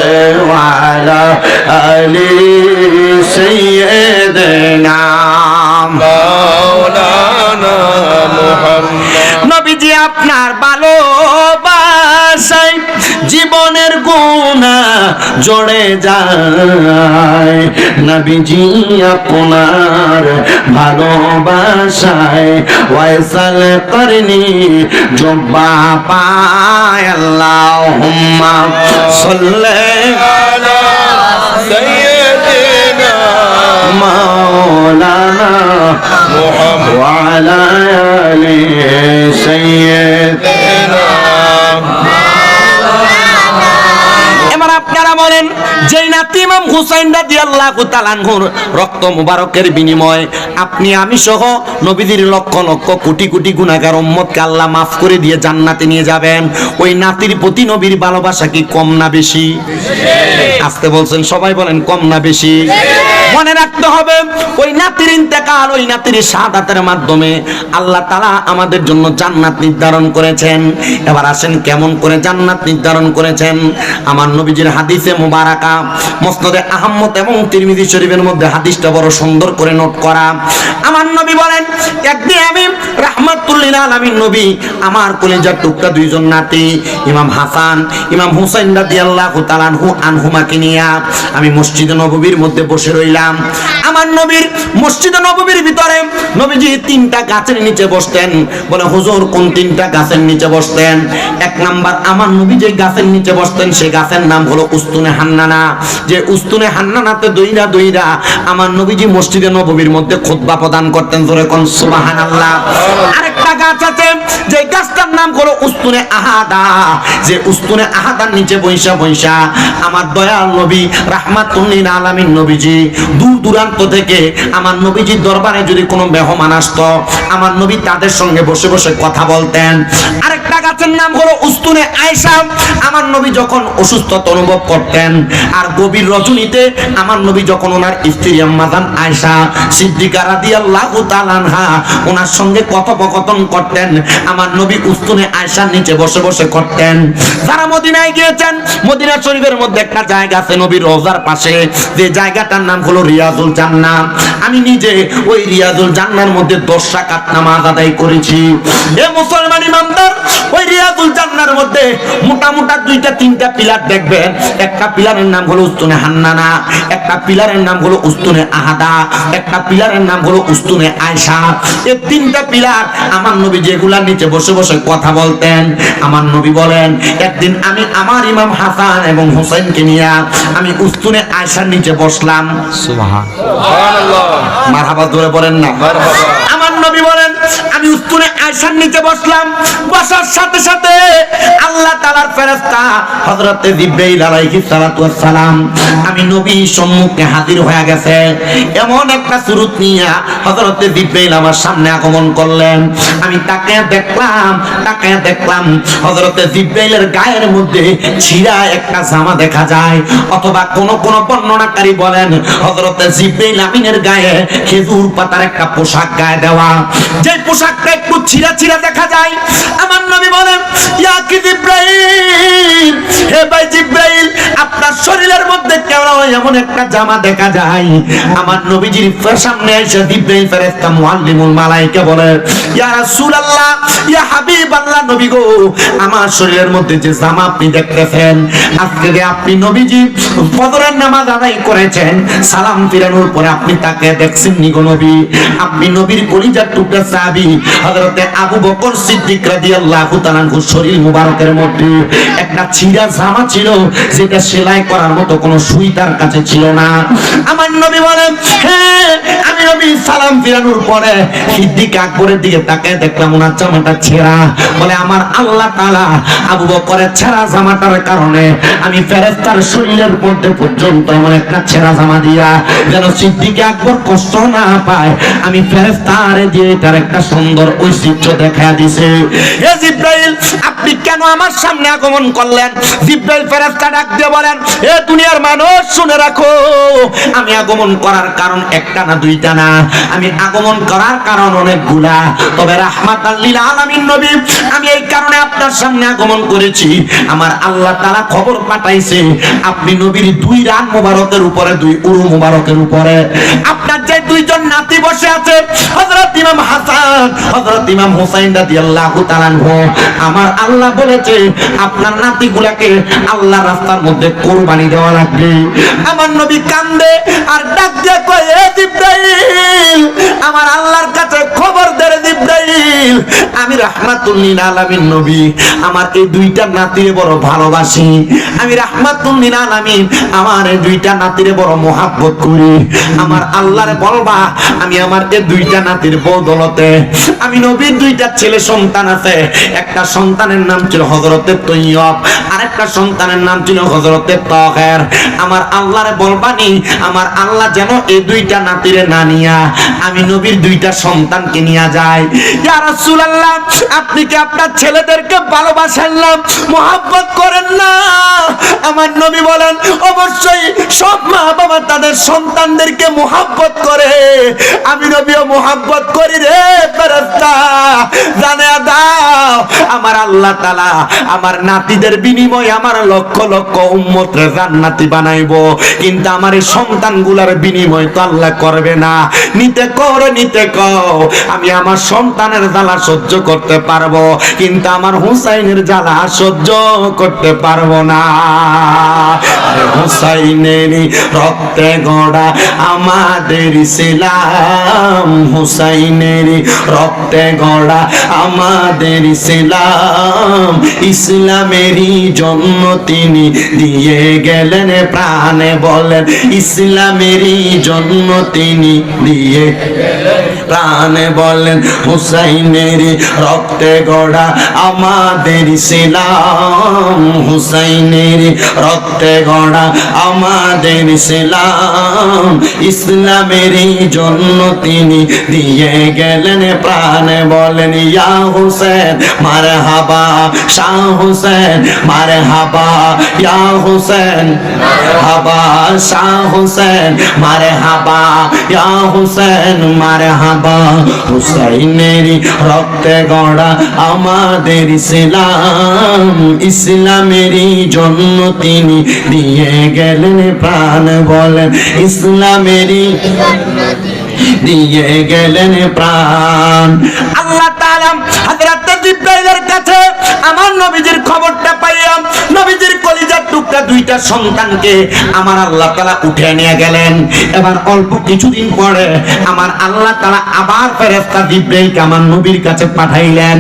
ওয়া আলা আলি সাইয়্যিদিনা মাওলানা মুহাম্মদ। নবী নবীজি আপনার ভালোবাসায় জীবনের গুনাহ জড়ে যায়, নবীজি আপনার ভালোবাসায় ওয়াইসাল করনি জব্বা পায়। আল্লাহুম্মা সাল্লি আলা সাইয়্যিদিনা মাওলানা মুহাম্মদ ওয়া আলা আলি সাইয়্যিদিনা। এবার আপনারা বলেন, যেই নাতি ইমাম হুসাইন রাদিয়াল্লাহু তাআলা আনহুর রক্ত মুবারকের বিনিময়ে আপনি আমি সহ নবীজির লক্ষ লক্ষ কোটি কোটি গুনাহগার উম্মতকে আল্লাহ মাফ করে দিয়ে জান্নাতে নিয়ে যাবেন, ওই নাতির প্রতি নবীর ভালোবাসা কি কম না বেশি? আস্তে বলছেন, সবাই বলেন কম না বেশি? মনে রাখতে হবে, ওই নাতির ইন্তেকাল, ওই নাতির শাহাদাতের মাধ্যমে আল্লাহ তাআলা আমাদের জন্য জান্নাত নির্ধারণ করেছেন। এবার আসেন কেমন করে জান্নাত নির্ধারণ করেছেন। আমার নবীজির হাদিসে মুবারাকা মুসনাদে আহমদ এবং তিরমিজি শরীফের মধ্যে হাদিসটা বড় সুন্দর করে নোট করা। আমার নবী বলেন, একদিন আমি রাহমাতুল লিল আলামিন নবী আমার কলিজার টুকরা দুইজন নাতি ইমাম হাসান ইমাম হুসাইন রাদিয়াল্লাহু তাআলা আনহুমাকে নিয়ে আমি মসজিদে নববীর মধ্যে বসে রইলাম। আমার নবীর মসজিদে নববীর ভিতরে নবীজি তিনটা গাছের নিচে বসতেন। বলে হুজুর কোন তিনটা গাছের নিচে বসতেন? এক নাম্বার, আমার নবী যে গাছের নিচে বসতেন সেই গাছের নাম হলো উস্তুনে হান্নানা। যে উস্তুনে হান্নানাতে দইরা দইরা আমার নবীজি মসজিদে নববীর মধ্যে খুতবা প্রদান করতেন। জোরে কোন সুবহানাল্লাহ। আরেকটা গাছ আছে যে গাছটার নাম হলো উস্তুনে আহাদা। যে উস্তুনে আহাদার নিচে বৈশা বৈশা আমার দয়াল নবী রাহমাতুল লিল আলামিন নবীজি দূর দূরান্ত থেকে আমার নবীজির দরবারে যদি কোনো মেহমান আসতো, আমার নবী তাদের সঙ্গে বসে বসে কথা বলতেন। আরেকটা গাছের নাম হলো উস্তুনে আয়েশা। আমার নবী যখন অসুস্থতা অনুভব করতেন আর গভীর রজনীতে আমার নবী যখন ওনার স্ত্রী আম্মাজান আয়েশা সিদ্দিকা রাদিয়াল্লাহু তাআলা আনহা ওনার সঙ্গে কথোপকথন করতেন, আমার নবী উস্তুনে আয়েশার নিচে বসে বসে করতেন। যারা মদিনায় গিয়েছেন, মদিনা শরীফের মধ্যে একটা জায়গা আছে নবীর রওজার পাশে, যে জায়গাটার নাম হলো রিয়াজুল জান্নাহ। আমি নিজে ওই রিয়াজুল জান্নাহর মধ্যে 10 রাকাত নামাজ আদায় করেছি। এ মুসলমান ইমানদার, ওই রিয়াজুল জান্নাহর মধ্যে মোটা মোটা দুইটা তিনটা পিলার দেখবেন। একটা পিলারের নাম হলো উস্তুনে হান্নানা, একটা পিলারের নাম হলো উস্তুনে আহাদা, একটা পিলারের নাম হলো উস্তুনে আয়েশা। এই তিনটা পিলার আমার নবী যেগুলার নিচে বসে বসে কথা বলতেন। আমার নবী বলেন, একদিন আমি আমার ইমাম হাসান এবং হোসেনকে নিয়ে আমি উস্তুনে আয়েশার নিচে বসলাম। সুবহানাল্লাহ, মারহাবা জোরে বলেন না। আমার নবী বলেন, আমি উস্তুনে আয়েশার নিচে বসলাম। বসার সাথে সাথে আল্লাহ তাআলার ফেরেশতা হযরতে জিবরাইল আলাইহিস সালাতু ওয়াস সালাম আমি নবীর সম্মুখে হাজির হয়ে গেছে। এমন একটা সুরত নিয়ে হযরতে জিবরাইল আমার সামনে আগমন করলেন। আমি তাকে দেখলাম হযরতে জিবরাইলের গায়ের মধ্যে ছিঁড়া একটা জামা দেখা যায়, অথবা কোন বর্ণনাকারী বলেন হযরতে জিবরাইল আমিনের গায়ে খেজুর পাতার একটা পোশাক গায়ে দেওয়া, যে পোশাকটা একটু ছিঁড়া ছিঁড়া দেখা যায়। আমার নবী বলেন, ইয়া কি জিবরাইল, হে ভাই জিবরাইল, আপনার শরীরের মধ্যে কেন এমন একটা জামা দেখা যায়? আমার নবীজির সামনে এসে জিবরাইল ফেরেশতা মুআল্লিমুল মালায়েকা বলে, ইয়া রাসূলুল্লাহ, ইয়া হাবিবাল্লাহ, নবী গো, আমার শরীরের মধ্যে যে জামা আপনি দেখতেছেন, আজকে যে আপনি নবীজি ফজরের নামাজ আদায় করেছেন, সালাম ফিরানোর পরে আপনি তাকে দেখছেন নি গো নবী? আপনি নবীর কলিজার টুকরা সাহাবী হযরতে আবু বকর সিদ্দিক রাদিয়াল্লাহু তাআলা আনহু শরীর মুবারকের মধ্যে একটা ছিঁড়া জামা ছিল, যেটা সেলাই করার মতো কোনো সুই তার কাছে ছিল না। আমার নবী বলেন, হ্যাঁ, আমি নবী সালাম ফিরানোর পরে সিদ্দিক আকবরের দিকে তাকায় দেখলাম ওনার জামাটা ছেঁড়া। বলে, আমার আল্লাহ তাআলা আবু বকরের ছেঁড়া জামাটার কারণে আমি ফেরেশতার শরীরের মধ্যে পর্যন্ত এমন একটা ছেঁড়া জামা দিয়া যেন সিদ্দিক আকবর কষ্ট না পায়, আমি ফেরেশতারে দিয়ে তার একটা সুন্দর ঐশ্বর্য দেখা দিছে। হে জিবরাইল, আপনি কেন কেন আমার সামনে আগমন করলেন? জিবরাইল ফেরেশতা ডাক দিয়ে বলেন, এ দুনিয়ার মানুষ শুনে রাখো, আমি আগমন করার কারণ একটা না দুইটা না, আমি আগমন করার কারণ অনেকগুলা। তবে রাহমাতাল লিল আলামিন নবী, আমি এই কারণে আপনার সামনে আগমন করেছি, আমার আল্লাহ তাআলা খবর পাঠাইছে আপনি নবীর দুই রান মোবারকের উপরে, দুই উরু মোবারকের উপরে আপনার যে দুইজন নাতি বসে আছে, হযরত ইমাম হাসান, হযরত ইমাম হুসাইন রাদিয়াল্লাহু তাআলা আনহু, আমার আল্লাহ বলেছে আপনার নাতিগুলাকে আল্লাহর রাস্তার মধ্যে কুরবানি দেওয়া লাগবে। আমার নবী কান্দে আর ডাক দিয়ে কয়, এ জিবরাইল, আমার আল্লাহর কাছে খবর দে রে জিবরাইল, আমি রাহমাতুল লিল আলামিন নবী, আমার এই দুইটা নাতিরে বড় ভালোবাসি, আমি রাহমাতুল লিল আলামিন, আমার এই দুইটা নাতিরে বড় মোহাব্বত করি। আমার আল্লাহরে বলবা আমি আমার এই দুইটা নাতির বদৌলতে, আমি নবীর দুইটা ছেলে সন্তান আছে, একটা সন্তানের নাম ছিল হযরতে তৈয়ব, আরেকটা সন্তানের নাম ছিল হযরতে তাহের, আমার আল্লাহরে বলবানি আমার আল্লাহ যেন এই দুইটা নাতিরে না নিয়া আমি নবীর দুইটা সন্তানকে নিয়ে যায়। ইয়া রাসূলুল্লাহ, আপনি কি আপনার ছেলেদেরকে ভালোবাসেন না, মোহাব্বত করেন না? আমার নবী বলেন, অবশ্যই সব মা বাবা তাদের সন্তানদেরকে মোহাব্বত করে, আমি নবীও মোহাব্বত করি রে ফেরেশতা, জানিয়ে দাও আমার আল্লাহ তাআলা আমার নাতিদের বিনিময়ে আমার লক্ষ লক্ষ উম্মতরে জান্নাতি বানাইবো, কিন্তু আমার এই সন্তানগুলোর বিনিময় তো আল্লাহ করবে না। নিতে কও, আমি আমার সন্তানের জ্বালা সহ্য করতে পারবো, কিন্তু আমার হুসাইনের জ্বালা সহ্য করতে পারবো না। আরে হুসাইনের রক্তে গড়া আমাদের ইসলাম, হুসাইনের রক্তে গড়া আমাদের ইসলাম, ইসলামেরই জন্য তিনি দিয়ে গেলেন প্রাণে, বলেন ইসলামেরই জন্য তিনি দিয়ে প্রাণে, বলেন হুসাইনের রক্তে গড়া আমাদের ইসলাম, হুসাইনের রক্তে গড়া আমাদের ইসলাম, ইসলামেরই জন্য তিনি দিয়ে গেলেন প্রাণে, বলেন ইয়া হুসেন মারহাবা, শাহ হুসেন মারহাবা, ইয়া হুসেন মারহাবা, শাহ হুসেন মারহাবা, ইয়া হুসেন মারহাবা, হুসাইনের রক্তে গড়া আমাদের ইসলাম, ইসলামেরই জন্য তিনি দিয়ে গেলেন প্রাণ, বলেন ইসলামেরই দিয়ে গেলেন প্রাণ। আল্লাহ তাআলা হযরত জিবরাইলের কাছে আমার নবীজির খবরটা পাইলাম, নবীজির কলিজার টুকরা দুইটা সন্তানকে আমার আল্লাহ তাআলা উঠে নিয়ে গেলেন। এবার অল্প কিছুদিন পরে আমার আল্লাহ তাআলা আবার ফেরেশতা জিবরাইলকে আমার নবীর কাছে পাঠাইলেন।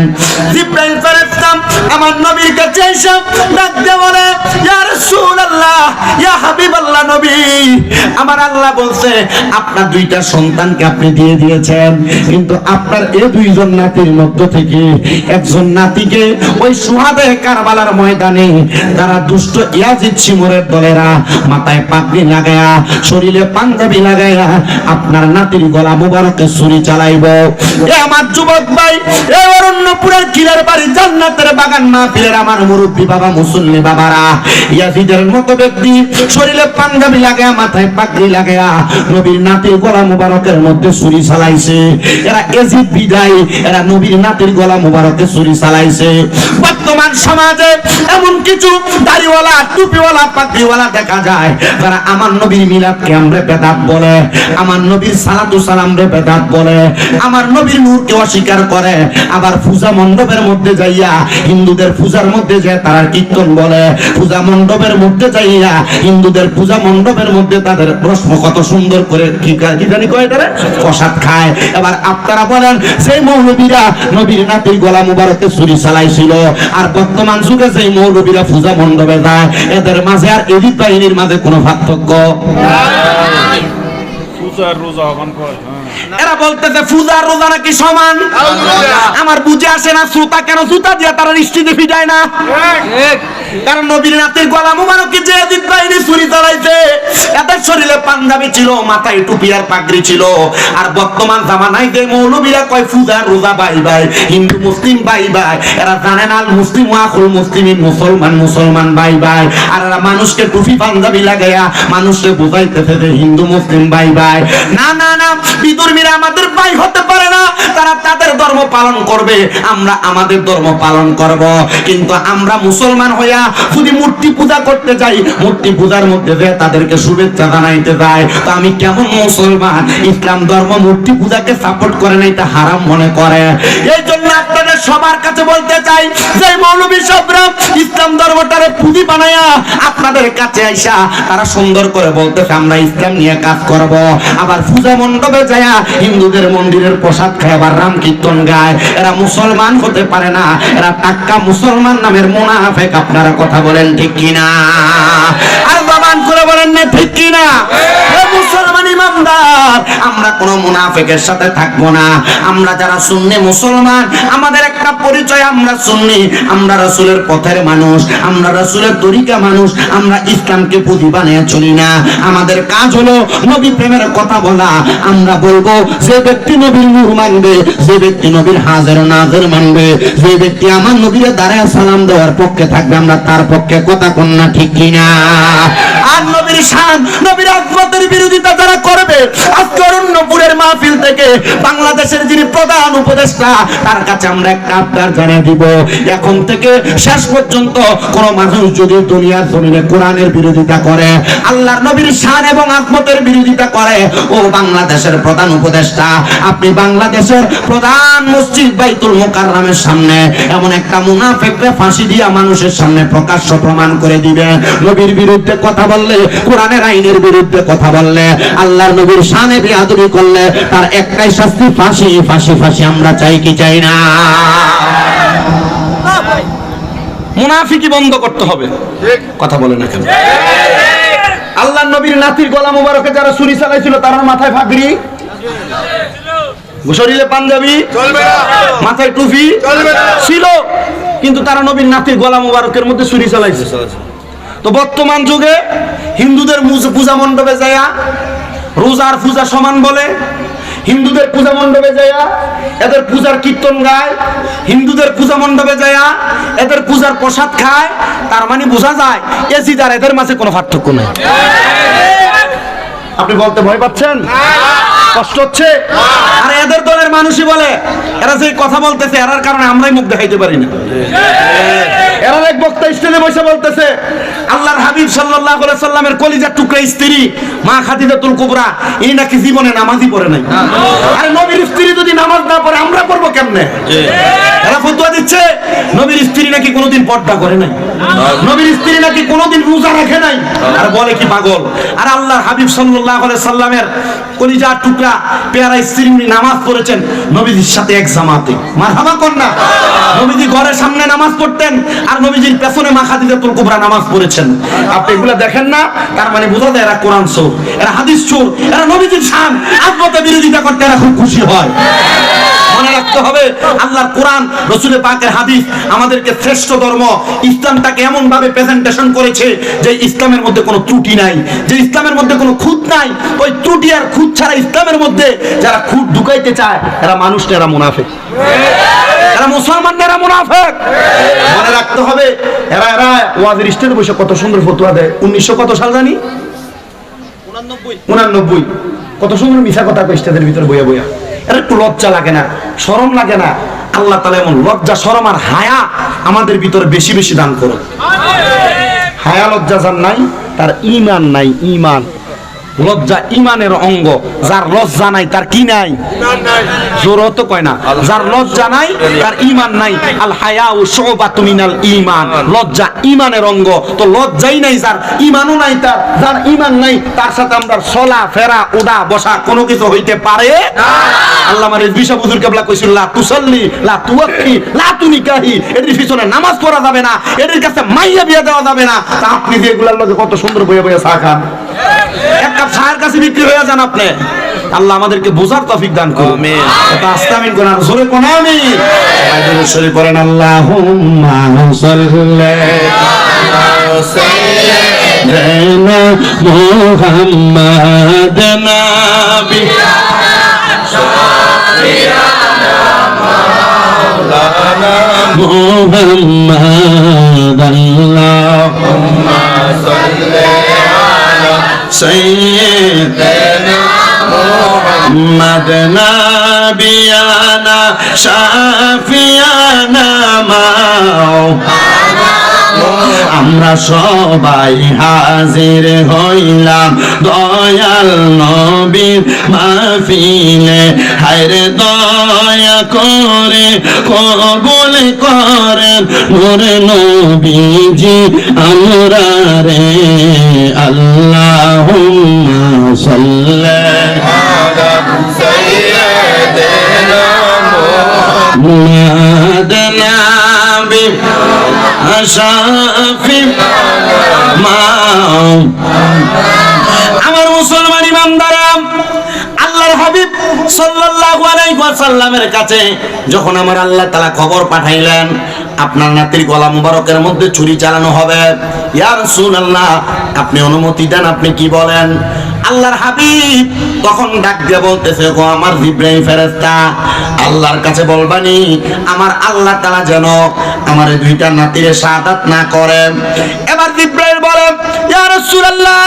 জিবরাইল ফেরেশতা আমার নবীর কাছে এসে ডাক দিয়ে বলে, ইয়া রাসূলুল্লাহ, ইয়া হাবিবাল্লাহ নবী, আমার আল্লাহ বলছে আপনার দুইটা সন্তানকে আপনি দিয়ে দিয়েছেন, কিন্তু আপনার এই দুইজন নাতির মধ্য থেকে একজন নাতিকে ওই সুহাদে কারবালার ময়দানে তারা দুষ্ট ইয়াজিদ শিমরের দলেরা মাথায় পাগড়ি লাগায়া, শরীরে পাঞ্জাবি লাগায়া আপনার নাতির গলা মোবারকে ছুরি চালাইব। এ আমার যুবক ভাই, এ অরণ্যপুরের কিলার বাড়ি জান্নাতের বাগান মাহফিলের আমার মুরব্বী বাবা, মুসল্লি বাবারা, ইয়াজিদের মতো ব্যক্তি শরীরে পাঞ্জাবি লাগায়া, মাথায় পাগড়ি লাগায়া নবীর নাতির গলা মোবারকের মধ্যে ছুরি চালাইছে। এরা ইয়াজিদ বিদায়, এরা নবীর নাতির গলা মোবারকে ছুরি চালাইছে। বর্তমান সমাজে এমন কিছু দাড়িওয়ালা, টুপিওয়ালা, পাগড়িওয়ালা দেখা যায় যারা আমার নবীর মিলাদকে আমরা বেদাত বলে, আমার নবীর সালাতু সালাম রে বেদাত বলে, আমার নবীর নূরকে অস্বীকার করে, আবার পূজা মণ্ডপের মধ্যে যাইয়া হিন্দুদের পূজার মধ্যে যায় তারা কীর্তন বলে, পূজা মণ্ডপের মধ্যে যাইয়া হিন্দুদের পূজা মণ্ডপের মধ্যে তাদের প্রশ্ন কত সুন্দর করে কি জানি কয় তারা প্রসাদ খায়। এবার আপনারা বলেন সেই মৌলবীরা নবীর নাতির গলা মুবারকে ছুরি চালাইছিল, আর বর্তমান যুগে সেই মৌলবীরা পূজা মণ্ডপে যায়, এদের মাঝে আর এদিক বাহিনীর মাঝে কোনো পার্থক্য নাই। এরা বলতেছে পূজা রোজা নাকি সমান। আমার বুঝে আসে না শ্রোতা কেন জুতা দিয়ে তারা দৃষ্টিতে ফিটায় না। কারণ নবীর নাতির গলা মুবারকে যে জিদ বাহিনী ছুরি চালাইছে, এদের শরীরে পাঞ্জাবি ছিল, মাথায় টুপি আর পাগড়ি ছিল। আর বর্তমান জামানায় যে মৌলবীরা কয় পূজা রোজা বাই বাই, হিন্দু মুসলিম বাই বাই, এরা জানে না মুসলিম ওয়াকুল মুসলিমিন, মুসলমান মুসলমান বাই বাই। আর এরা মানুষকে টুপি পাঞ্জাবি লাগাইয়া মানুষকে বুঝাইতেছে যে হিন্দু মুসলিম বাই বাই। না না না, বিধর্মীরা আমাদের ভাই হতে পারে না, তারা তাদের ধর্ম পালন করবে, আমরা আমাদের ধর্ম পালন করব। কিন্তু আমরা মুসলমান হইয়া যদি মূর্তি পূজা করতে যাই, মূর্তি পূজার মধ্যে যে তাদেরকে শুভেচ্ছা জানাইতে যায়, তো আমি কেমন মুসলমান? ইসলাম ধর্ম মূর্তি পূজাকে সাপোর্ট করে না, এটা হারাম মনে করে। এই জন্য আপনাদের সবার কাছে বলতে চাই, যে মৌলবী সাহেবরা ইসলাম ধর্মটারে পুঁজি বানায়া আপনাদের কাছে আইসা তারা সুন্দর করে বলতেছে আমরা ইসলাম নিয়ে কাজ করব, আবার পূজা মণ্ডপে যায়া হিন্দুদের মন্দিরের প্রসাদ খায়, আবার রাম কীর্তন গায়। এরা মুসলমান হতে পারে না, এরা টাক্কা মুসলমান নামের মুনাফিক। আপনারা কথা বলেন ঠিক কিনা? আর জবান করে বলেন না ঠিক কিনা? মুসলমান ইমানদার, আমরা কোন মুনাফিকের সাথে থাকবো না। আমরা যারা সুন্নি মুসলমান, আমাদের একটা পরিচয়, আমরা সুন্নি, আমরা রাসূলের পথের মানুষ, আমরা রাসূলের তরিকা মানুষ, আমরা ইসলামকে পুঁজি বানিয়ে চলি না। আমাদের কাজ হলো নবী প্রেমের কথা বলা। আমরা বলবো যে ব্যক্তি নবীর নূর মানবে, যে ব্যক্তি নবীর হাজির নাজির মানবে, যে ব্যক্তি আমার নবীর দাঁড়ায় সালাম দেওয়ার পক্ষে থাকবে, আমরা তার পক্ষে কথা কোন না ঠিক কিনা? আর নবীর শান, নবীর আযমতের বিরোধিতা যারা করবে, আজকে অরণ্যপুরের মাহফিল থেকে বাংলাদেশের যিনি প্রধান উপদেষ্টা, তার কাছে আমরা একটা আবদার জানিয়ে দিব, এখন থেকে শেষ পর্যন্ত কোন মানুষ যদি দুনিয়ার জমিনে কোরআনের বিরোধিতা করে, আল্লাহর নবীর শান এবং আযমতের বিরোধিতা করে, ও বাংলাদেশের প্রধান উপদেষ্টা, আপনি বাংলাদেশের প্রধান মসজিদ বাইতুল মুকাররমের সামনে এমন একটা মুনাফিককে ফাঁসি দিয়া মানুষের সামনে প্রকাশ্য প্রমাণ করে দিবেন। নবীর বিরুদ্ধে কথা বললে, কোরআনের আইনের বিরুদ্ধে কথা বললে, আল্লাহর নবীর শানে বেয়াদবি করলে তার একটাই শাস্তি, ফাঁসি ফাঁসি ফাঁসি। আমরা চাই কি চাই না? মুনাফিকি বন্ধ করতে হবে। কথা বলে না কেন? আল্লাহর নবীর নাতির গলা মুবারকে যারা ছুরি চালাইছিল, তার মাথায় পাগড়ি, শরীরে পাঞ্জাবি চলবে না, মাথায় টুপি চলবে না ছিল, কিন্তু তারা নবীর নাতির গলা মুবারকের মধ্যে ছুরি চালাইছে। তো বর্তমান যুগে হিন্দুদের পূজা মণ্ডপে যায়া রোজার পূজা সমান বলে, হিন্দুদের পূজা মণ্ডপে যায়া এদের পূজার কীর্তন গায়, হিন্দুদের পূজা মণ্ডপে যায়া এদের পূজার প্রসাদ খায়। তার মানে বোঝা যায় এসি আর এদের মাঝে কোনো পার্থক্য নেই। আপনি বলতে ভয় পাচ্ছেন? কষ্ট হচ্ছে? আর এদের দলের মানুষই বলে, এরা যে কথা বলতেছে এরার কারণে আমরাই মুখ দেখাইতে পারি না। এরা এক বক্তা স্টেজে বসে বলতেছে আল্লাহর হাবিব সাল্লাল্লাহু আলাইহি সাল্লামের কলিজার টুকরা স্ত্রী মা খাদিজাতুল কুবরা, এই নাকি জীবনে নামাজই পড়ে নাই। আরে নবীর স্ত্রী যদি নামাজ না পড়ে আমরা পড়বো কেমনে? এরা ফতোয়া দিচ্ছে নবীর স্ত্রী নাকি কোনোদিন পর্দা করে নাই, নবীর স্ত্রী নাকি কোনোদিন রোজা রাখে নাই। আর বলে কি পাগল? আর আল্লাহর হাবিব সাল্লাল্লাহু আলাইহি সাল্লামের কলিজার টুকরা পেয়ারা স্ত্রী নামাজ পড়েছেন নবীজির সাথে এক জামাতে। মারহাবা কোন না? নবীজি ঘরের সামনে নামাজ পড়তেন আর নবীজির পেছনে মা খাদিজাতুল কুবরা নামাজ পড়েছেন। আপনি এগুলা দেখেন না? তার মানে বোঝা যায় এরা কোরআন চোর, এরা হাদিস চোর, এরা নবীজির শান আযমতের বিরোধিতা করতে এরা খুব খুশি হয়। মনে রাখতে হবে আল্লাহর কোরআন, রাসূলের পাকের হাদিস আমাদেরকে শ্রেষ্ঠ ধর্ম ইসলামটাকে এমন ভাবে প্রেজেন্টেশন করেছে যে ইসলামের মধ্যে কোনো ত্রুটি নাই, যে ইসলামের মধ্যে কোনো খুঁত নাই। ওই ত্রুটি আর খুঁত ছাড়া ইসলামের মধ্যে যারা খুঁত ঢুকাইতে চায় এরা মানুষটা, এরা মুনাফিক, এরা মুসলমান, এরা মুনাফিক। মনে রাখতে হবে এরা ওয়াজের স্টেজে বসে কত সুন্দর ফতোয়া দেয়। 1900 কত সাল জানি? 89। কত সুন্দর মিছা কথা কয় স্টেজের ভিতরে বইয়া বইয়া। এর একটু লজ্জা লাগে না? শরম লাগে না? আল্লাহ তাআলা এমন লজ্জা, শরম আর হায়া আমাদের ভিতরে বেশি বেশি দান করুন। হায়া লজ্জা যার নাই তার ঈমান নাই। ঈমান, লজ্জা ঈমানের অঙ্গ। যার লজ্জা নাই তার কি নাই? জোর তো কয় না। যার লজ্জা নাই তার ঈমান নাই। আল হায়াউ শুবাতুম মিনাল ঈমান। লজ্জা ঈমানের অঙ্গ। তো লজ্জাই নাই যার, ঈমানও নাই তার, যার ঈমান নাই তার সাথে আমরা চলা ফেরা ওঠা বসা কোনো কিছু হইতে পারে না। আল্লামা রিজভী সাহেব হুজুর কেবলা কইছিল লা তুসাল্লি লা তুওয়াক্কি লা তুনিকাহি, এর পিছনে নামাজ পড়া যাবে না, এর কাছে মাইয়া বিয়া দেওয়া যাবে না। তা আপনি যে এগুলার লগে কত সুন্দর বইয়া বইয়া চা খান, এক কাপ চায়ের কাছে বিক্রি হয়ে যান আপনি। আল্লাহ আমাদেরকে বোঝার তৌফিক দান করুন। আমিন। আস্তামিন কোন আর জোরে কোন আমিন। আল্লাহুম্মা সাল্লি সাইয়্যিদানা মুহাম্মদ নবী মুহাম্মদ আল্লাহুম্মা সাল্লি আলা সাইয়্যিদিনা মুহাম্মদ নাবিয়ানা শাফিয়ানা মাওলানা আমরা সবাই হাজির হইলাম দয়াল নবীর মাহফিলে হায়রে দয়া করে কবুল করেন নূর নবীজি আমরা রে আল্লাহুম্মা সাল্লি আলা সাইয়্যিদিনা মুহাম্মদ নবী আমার মুসলমান ইমানদারা, আল্লাহর হাবিব সাল্লাল্লাহু আলাইহি ওয়াসাল্লামের কাছে যখন আমার আল্লাহ তাআলা খবর পাঠাইলেন আপনার নাতির গলা মুবারকের মধ্যে ছুরি চালানো হবে, ইয়া রাসূলুল্লাহ আপনি অনুমতি দেন, আপনি কি বলেন? আল্লাহর হাবিব তখন ডাক দিয়ে বলতেছে, গো আমার জিবরাইল ফেরেশতা, আল্লাহর কাছে বলবানি আমার আল্লাহ তাআলা যেন আমার দুইটা নাতিরে শাহাদাত না করে। এবার জিবরাইল বলে, ইয়া রাসূলুল্লাহ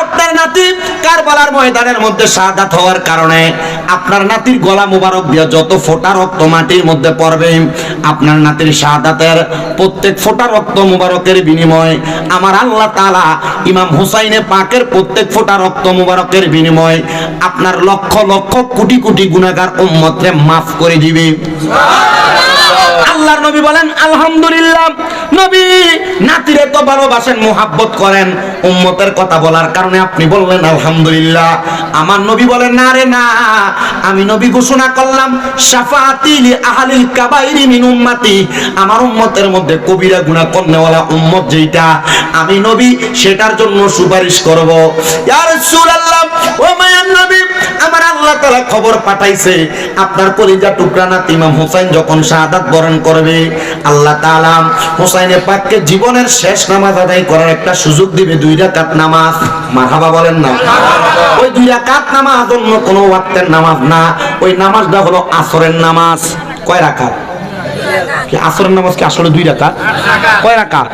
আপনার নাতি কারবালার ময়দানের মধ্যে শাহাদাত হওয়ার কারণে আপনার নাতির গলা মুবারক দিয়ে যত ফোঁটা রক্ত মাটির মধ্যে পড়বে, আপনার নাতির শাহাদাতের প্রত্যেক ফোঁটা রক্ত মুবারকের বিনিময়ে আমার আল্লাহ তাআলা ইমাম হুসাইনে পাকের প্রত্যেক ফোঁটা রক্ত মুবারকের বিনিময়ে আপনার লক্ষ লক্ষ কোটি কোটি গুনাহগার উম্মতরে মাফ করে দিবে। আল্লাহর নবী বলেন আলহামদুলিল্লাহ। নবী নাতিরে তো ভালোবাসেন, মুহাব্বত করেন, উম্মতের কথা বলার কারণে আপনি বললেন আলহামদুলিল্লাহ। আমার নবী বলেন না রে না, আমি নবী ঘোষণা করলাম শাফাআতি লি আহলিল কাবাইরি মিন উম্মতি, আমার উম্মতের মধ্যে কবিরা গুনাহ করনেওয়ালা উম্মত যেটা আমি নবী সেটার জন্য সুপারিশ করব। ইয়া রাসূলুল্লাহ ও মায়ার নবী, আমার আল্লাহ তাআলা খবর পাঠাইছে আপনার কলিজা টুকরা নাতি ইমাম হুসাইন যখন শাহাদাত বরণ করবে, আল্লাহ তাআলা হুসাইনের পাককে জীবনের শেষ নামাজ আদায় করার একটা সুযোগ দিবে, 2 রাকাত নামাজ। মারহাবা বলেন না? ওই 2 রাকাত নামাজ অন্য কোনো ওয়াক্তের নামাজ না, ওই নামাজটা হলো আসরের নামাজ। কয় রাকাত? কি আসরের নামাজ কি আসলে 2 রাকাত? কয় রাকাত?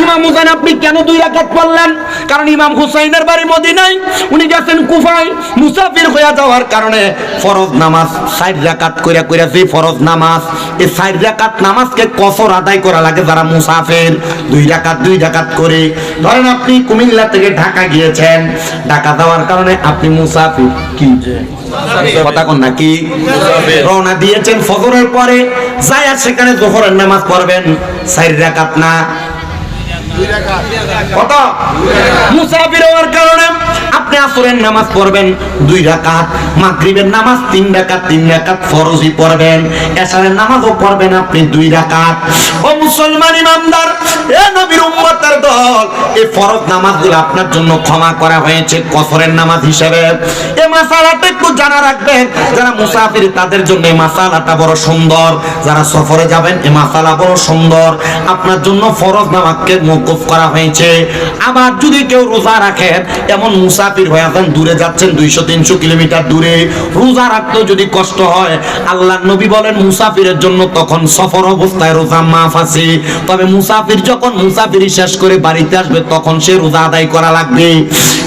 ইমাম হুসাইন আপনি কেন 2 রাকাত পড়লেন? কারণ ইমাম হুসাইনের বাড়ি মদিনায়, উনি গেছেন কুফায়, মুসাফির হয়ে যাওয়ার কারণে ফরজ নামাজ 4 রাকাত কইরা কইরা যে ফরজ নামাজ, এই 4 রাকাত নামাজকে কসর আদায় করা লাগে যারা মুসাফির, 2 রাকাত করে। ধরেন আপনি কুমিল্লা থেকে ঢাকা গিয়েছেন, ঢাকা যাওয়ার কারণে আপনি মুসাফির, কি কথা কোন নাকি রওনা দিয়েছেন ফজরের পরে, যাই আর সেখানে যোহরের নামাজ পড়বেন 4 রাকাত না 2 রাকাত। কত? মুসাফির হওয়ার কারণে আপনি আসরের নামাজ পড়বেন 2 রাকাত, মাগরিবের নামাজ 3 রাকাত ফরজই পড়বেন, এশারের নামাজও পড়বেন আপনি 2 রাকাত। ও মুসলমান ইমানদার, এ নবীর উম্মতের দল, এই ফরজ নামাজগুলো আপনার জন্য ক্ষমা করা হয়েছে কসরের নামাজ হিসেবে। এই মাসালাটা একটু জানা রাখবেন, যারা মুসাফির তাদের জন্য এই মাসালাটা বড় সুন্দর, যারা সফরে যাবেন এই মাসালা বড় সুন্দর, আপনার জন্য ফরজ নামাজকে মওকুফ করা হয়েছে। আবার যদি কেউ রোজা রাখেন, এমন মুসাফির হয়ে যান, দূরে যাচ্ছেন 200-300 কিলোমিটার দূরে, রোজা রাখতেও যদি কষ্ট হয়, আল্লাহর নবী বলেন মুসাফিরের জন্য তখন সফর অবস্থায় রোজা মাফ আছে, তবে মুসাফির যখন মুসাফিরি শেষ করে বাড়িতে আসবে তখন সে রোজা আদায় করা লাগবে।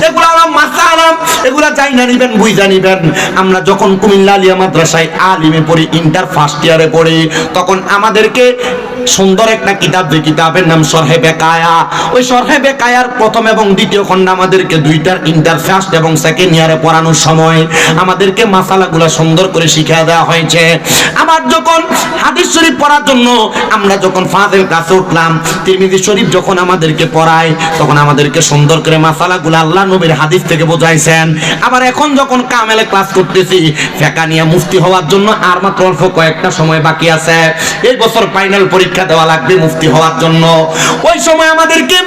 এগুলো আমরা মাসালা, এগুলা যাই না নিবেন, বুঝা নিবেন। আমরা যখন কুমিল্লা আলিয়া মাদ্রাসায় আলিমে পড়ি, ইন্টার ফার্স্ট ইয়ারে পড়ি, তখন আমাদেরকে সুন্দর একটা কিতাব, যে কিতাবের নাম শরহে বেকায়া, ওই শরহে বেকায়ার প্রথম এবং দ্বিতীয় খণ্ড আমাদেরকে 2টার ইন্টার ফার্স্ট এবং সেকেন্ড ইয়ারে পড়ানোর সময় আমাদেরকে মাসালাগুলো সুন্দর করে শিখিয়ে দেওয়া হয়েছে। আবার যখন হাদিস শরীফ পড়ার জন্য আমরা যখন ফাজিল ক্লাসে উঠলাম, তিরমিজি শরীফ যখন আমাদেরকে পড়ায়, তখন আমাদেরকে সুন্দর করে মাসালাগুলো আল্লাহ নবীর হাদিস থেকে বোঝাইছেন। আবার এখন যখন কামেলে ক্লাস করতেছি, ফিকহ নিয়ে মুফতি হওয়ার জন্য আর মাত্র অল্প কয়েকটা সময় বাকি আছে, এই বছর ফাইনাল পরীক্ষা পরীক্ষা দেওয়া লাগবে মুফতি হওয়ার জন্য। ওই সময় আমাদেরকে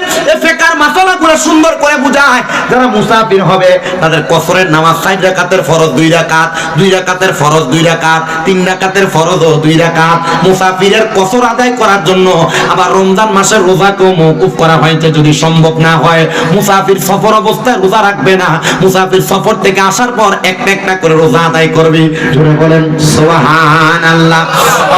ফিকহের মাসালাগুলো সুন্দর করে বুঝায়। যারা মুসাফির হবে তাদের কসরের নামাজ 4 রাকাতের ফরজ 2 রাকাত, 2 রাকাতের ফরজ 2 রাকাত, 3 রাকাতের ফরজ ও 2 রাকাত। মুসাফিরের কসর আদায় করার জন্য আবার রমজান মাসের রোজাকেও মওকুফ করা হয়েছে। যদি সম্ভব না হয় মুসাফির সফর অবস্থায় রোজা রাখবে না, মুসাফির সফর থেকে আসার পর একটা একটা করে রোজা আদায় করবে। জোরে বলেন সুবহানাল্লাহ।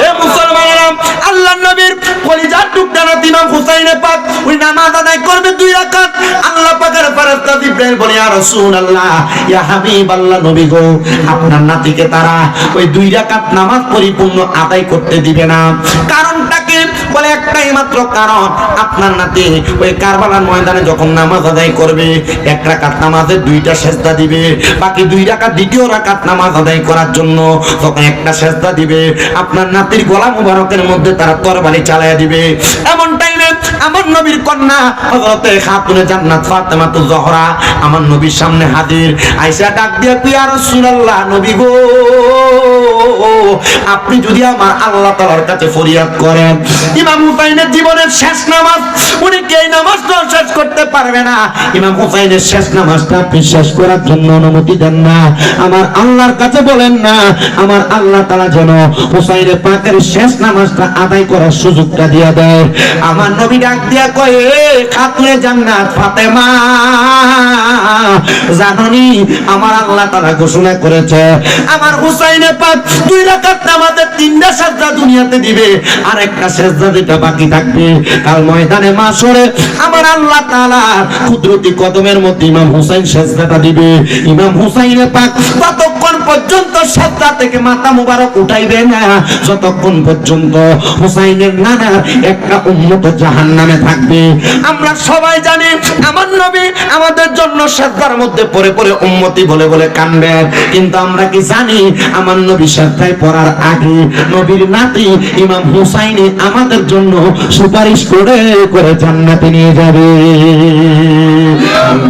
এ মুসলমানেরা, আল্লাহর নবীর কলিজার টুকরা ইমাম হুসাইন পাক ওই নামাজ আদায় করবে 2 রাকাত। আল্লাহ পাকের ফেরেশতা জিবরাইল বলে, ইয়া রাসূলুল্লাহ, ইয়া হাবিবাল্লাহ, নবী গো, আপনার নাতিকে তারা ওই 2 রাকাত নামাজ পরিপূর্ণ আদায় করতে দিবে না। কারণটা কি? বলে একটাই মাত্র কারণ, আপনার নাতি ওই কারবালার ময়দানে যখন নামাজ আদায় করবে 1 রাকাত নামাজে 2টা সেজদা দিবে, বাকি 2 রাকাত দ্বিতীয় রাকাত নামাজ আদায় করার জন্য তখন একটা সেজদা দিবে। আপনার নাতির গলা মুবারকের মধ্যে তারা তরবারি চালায়া দিবে। এমন টাইমে আমার নবীর কন্যা হযরতে খাতুনে জান্নাত ফাতেমাতুজ জোহরা আমার নবীর সামনে হাজির। আয়েশা ডাক দিয়ে, ইয়া রাসূলুল্লাহ, নবী গো, আপনি যদি আমার আল্লাহ তাআলার কাছে ফরিয়াদ করেন, ইমাম হুসাইনের জীবনের শেষ নামাজ, উনি কি এই নামাজটা শেষ করতে পারবে না? ইমাম হুসাইনের শেষ নামাজটা আপনি শেষ করার জন্য অনুমতি দেন না? আমার আল্লাহর কাছে বলেন না, আমার আল্লাহ তাআলা যেন হুসাইনের পাকের শেষ নামাজটা আদায় করার সুযোগটা দিয়ে দেয়। আমার নবী ডাক দিয়া কয়, খাতুনে জান্নাত ফাতেমা, জাননি আমার আল্লাহ তাআলা ঘোষণা করেছে আমার হুসাইনের পাক 2 রাকাত নামাজে 3টা সেজদা দুনিয়াতে দিবে, আর একটা সেজদা যেটা বাকি থাকবে কাল ময়দানে মাশরে আমার আল্লাহ তাআলা কুদরতি কদমের মধ্যে ইমাম হুসাইন সেজদাটা দিবে। ইমাম হুসাইনের পাক ততক্ষণ পর্যন্ত সেজদা থেকে মাথা মুবারক উঠাইবে না যতক্ষণ পর্যন্ত হুসাইনের নানা একটা উম্মত জাহান্নামে থাকবে। আমরা সবাই জানি আমার নবী আমাদের জন্য সেজদার মধ্যে পড়ে পড়ে উম্মতি বলে বলে কান্দেন, কিন্তু আমরা কি জানি আমার নবী সেজদায় পড়ার আগে নবীর নাতি ইমাম হুসাইন আমাদের জন্য সুপারিশ করে করে জান্নাতে নিয়ে যাবে।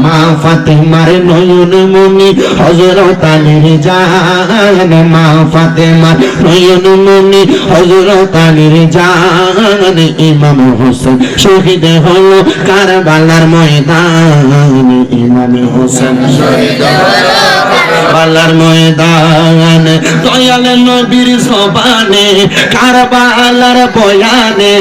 মা ফাতেমার নয়ন মনি হযরত আলীর জান, মা ফাতেমার নয়ন মনি হযরত আলীর জান, ইমাম হোসেন শহীদ হলো কারবালার ময়দান, ইমাম হোসেন শহীদ হলো কারবালার ময়দান। দয়াল নবীর জবানে কারবালার বয়ানে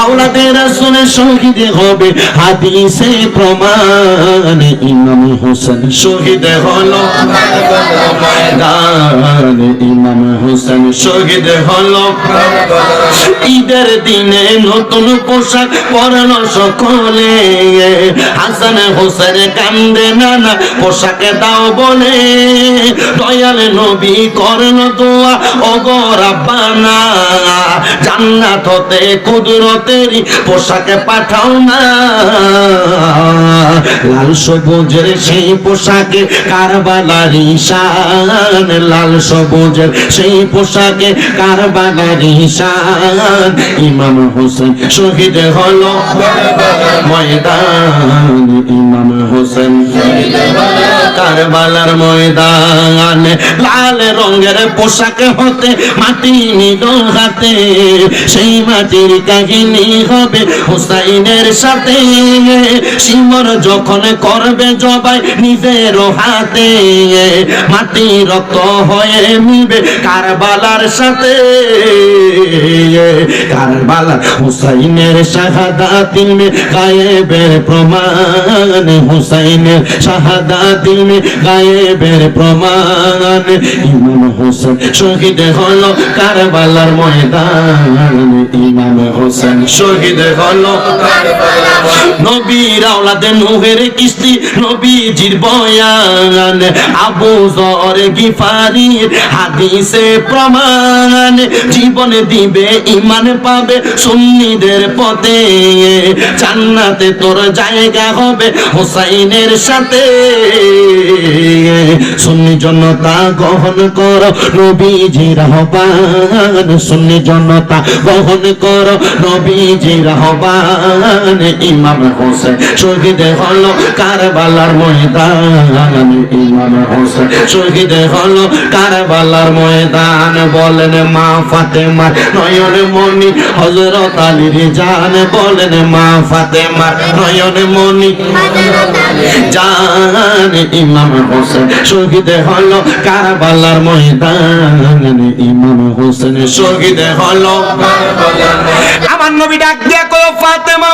আওলাদে রাসূল শহীদ হবে হাদিসে প্রমাণ, ইমাম হোসেন শহীদ হলো কারবালার ময়দান, ইমাম হোসেন শহীদ হলো। ঈদের দিনে নতুন পোশাক পরলো সকলে, হাসান হোসেন কান্দে নানা পোশাকে দাও বলে, দয়াল নবী করলো দোয়া, ওগো রাব্বানা, জান্নাত হতে কুদরতের পোশাকে পাঠাও না। লাল সবুজের সেই পোশাকে কারবালার শান, লাল সবুজের সেই পোশাকে কারবালার শান, ইমাম হোসেন শহীদ হলো ময়দান, ইমাম হোসেন শহীদ হলো কারবালার ময়দান। লাল রঙের পোশাকে হতে মাটি নিল হাতে, সেই মাটির কাহিনী হবে হুসাইনের সাথে, শিমর যখন করবে জবাই নিজের হাতে, মাটি রক্ত হয়ে মিলবে কারবালার সাথে, কারবালার হুসাইনের শাহাদাত মে গায়েবের প্রমাণ, হুসাইনের শাহাদাত মে গায়েবের প্রমাণ, ইমাম হোসেন শহীদ হলো কারবালার ময়দান, ইমাম হোসেন শহীদ হলো কারবালার। নবীর আওলাদে নূহের কিস্তি নবীজির বয়ান, আবু যর গিফারির হাদিসে প্রমাণ, জীবন দিবে ইমান পাবে সুন্নিদের পথে, জান্নাতে তোর জায়গা হবে হুসাইনের সাথে। সুন্নি জনতা গ্রহণ করো নবীজির আহ্বান, সুন্নি জনতা গ্রহণ করো নবীজির আহ্বান, ইমাম হোসেন শহীদ হলো কারবালার ময়দানে ইমাম হোসেন শহীদ হলো কারবালার ময়দান। বলেন মা ফাতেমার নয়ন মনি হযরত আলীর জান, বলেন মা ফাতেমার নয়ন মনি জান, ইমাম হোসেন শহীদ হলো কারবালার ময়দানে ইমাম হোসেন শহীদ হলো কারবালার। আমার নবী ডাক দিয়া কয় ফাতেমা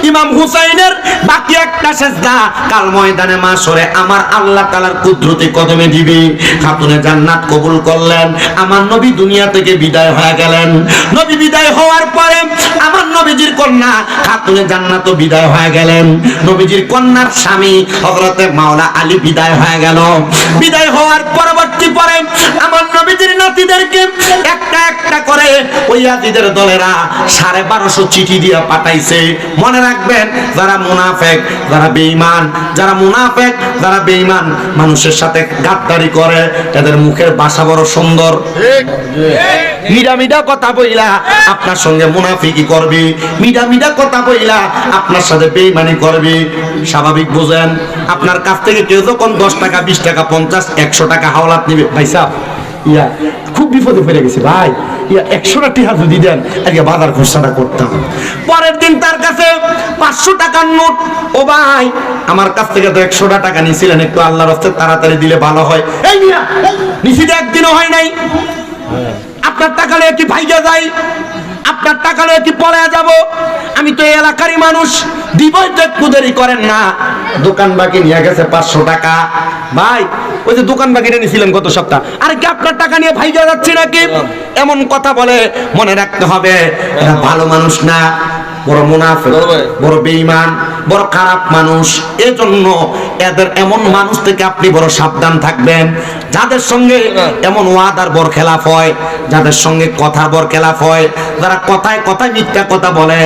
ইমাম হুসাইনের বাকি একটা সেজদা কাল ময়দানে মাশরে আমার আল্লাহ তাআলার কুদরতি কদমে দিবি। খাতুনে জান্নাত কবুল করলেন। আমার নবী দুনিয়া থেকে বিদায় হয়ে গেলেন। নবী বিদায় হওয়ার পরে আমার নবীজির কন্যা খাতুনে জান্নাতও বিদায় হয়ে গেলেন। নবীজির কন্যার স্বামী হযরতে মাওলা আলী বিদায় হয়ে গেল। বিদায় হওয়ার পরবর্তী পরে আমার নবীজির নাতিদেরকে একটা একটা করে ওই ইয়াজিদের দলেরা 1250 চিঠি দিয়ে পাঠাইছে। মনে রাখবেন, যারা মুনাফিক, যারা বেঈমান, যারা মুনাফিক, যারা বেঈমান মানুষের সাথে গাদ্দারি করে, এদের মুখের ভাষা বড় সুন্দর। মিডা মিডা কথা বইলা আপনার সঙ্গে মুনাফিকি করবে, মিডা মিডা কথা বইলা আপনার সাথে বেঈমানি করবে। স্বাভাবিক বুঝেন, আপনার কাছ থেকে কেউ যখন 10 টাকা, 20 টাকা, 50, 100 টাকা হাওলাত নিবে, ভাই সাহেব ইয়া খুব বিপদে পড়ে গেছে ভাই, ইয়া 100টা টাকা যদি দেন আজকে বাজার খরচাটা করতাম। পরের দিন তার কাছে 500 টাকার নোট, ও ভাই আমার কাছ থেকে তো 100টা টাকা নিয়েছিলেন, একটু আল্লাহর রাস্তায় তাড়াতাড়ি দিলে ভালো হয়। এই মিয়া নিচে একদিনও হয় নাই, আপনার টাকা নিয়ে কি ভাইগা যায়? আপনার টাকা নিয়ে কি পড়ে যাব? আমি তো এই এলাকারই মানুষ, দিবই তো একটু দেরি করেন না। দোকান বাকি নিয়ে গেছে 500 টাকা। ভাই ওই যে দোকান বাকিটা নিয়েছিলেন গত সপ্তাহ, আরে কি আপনার টাকা নিয়ে ভাইগা যাচ্ছি নাকি? এমন কথা বলে মনে রাখতে হবে এরা ভালো মানুষ না, বড় মুনাফিক, বড় বেঈমান, বড় খারাপ মানুষ। এজন্য এদের এমন মানুষ থেকে আপনি বড় সাবধান থাকবেন। যাদের সঙ্গে এমন ওয়াদার বরখেলাপ হয়, যাদের সঙ্গে কথার বরখেলাপ হয়, যারা কথায় কথায় মিথ্যা কথা বলে,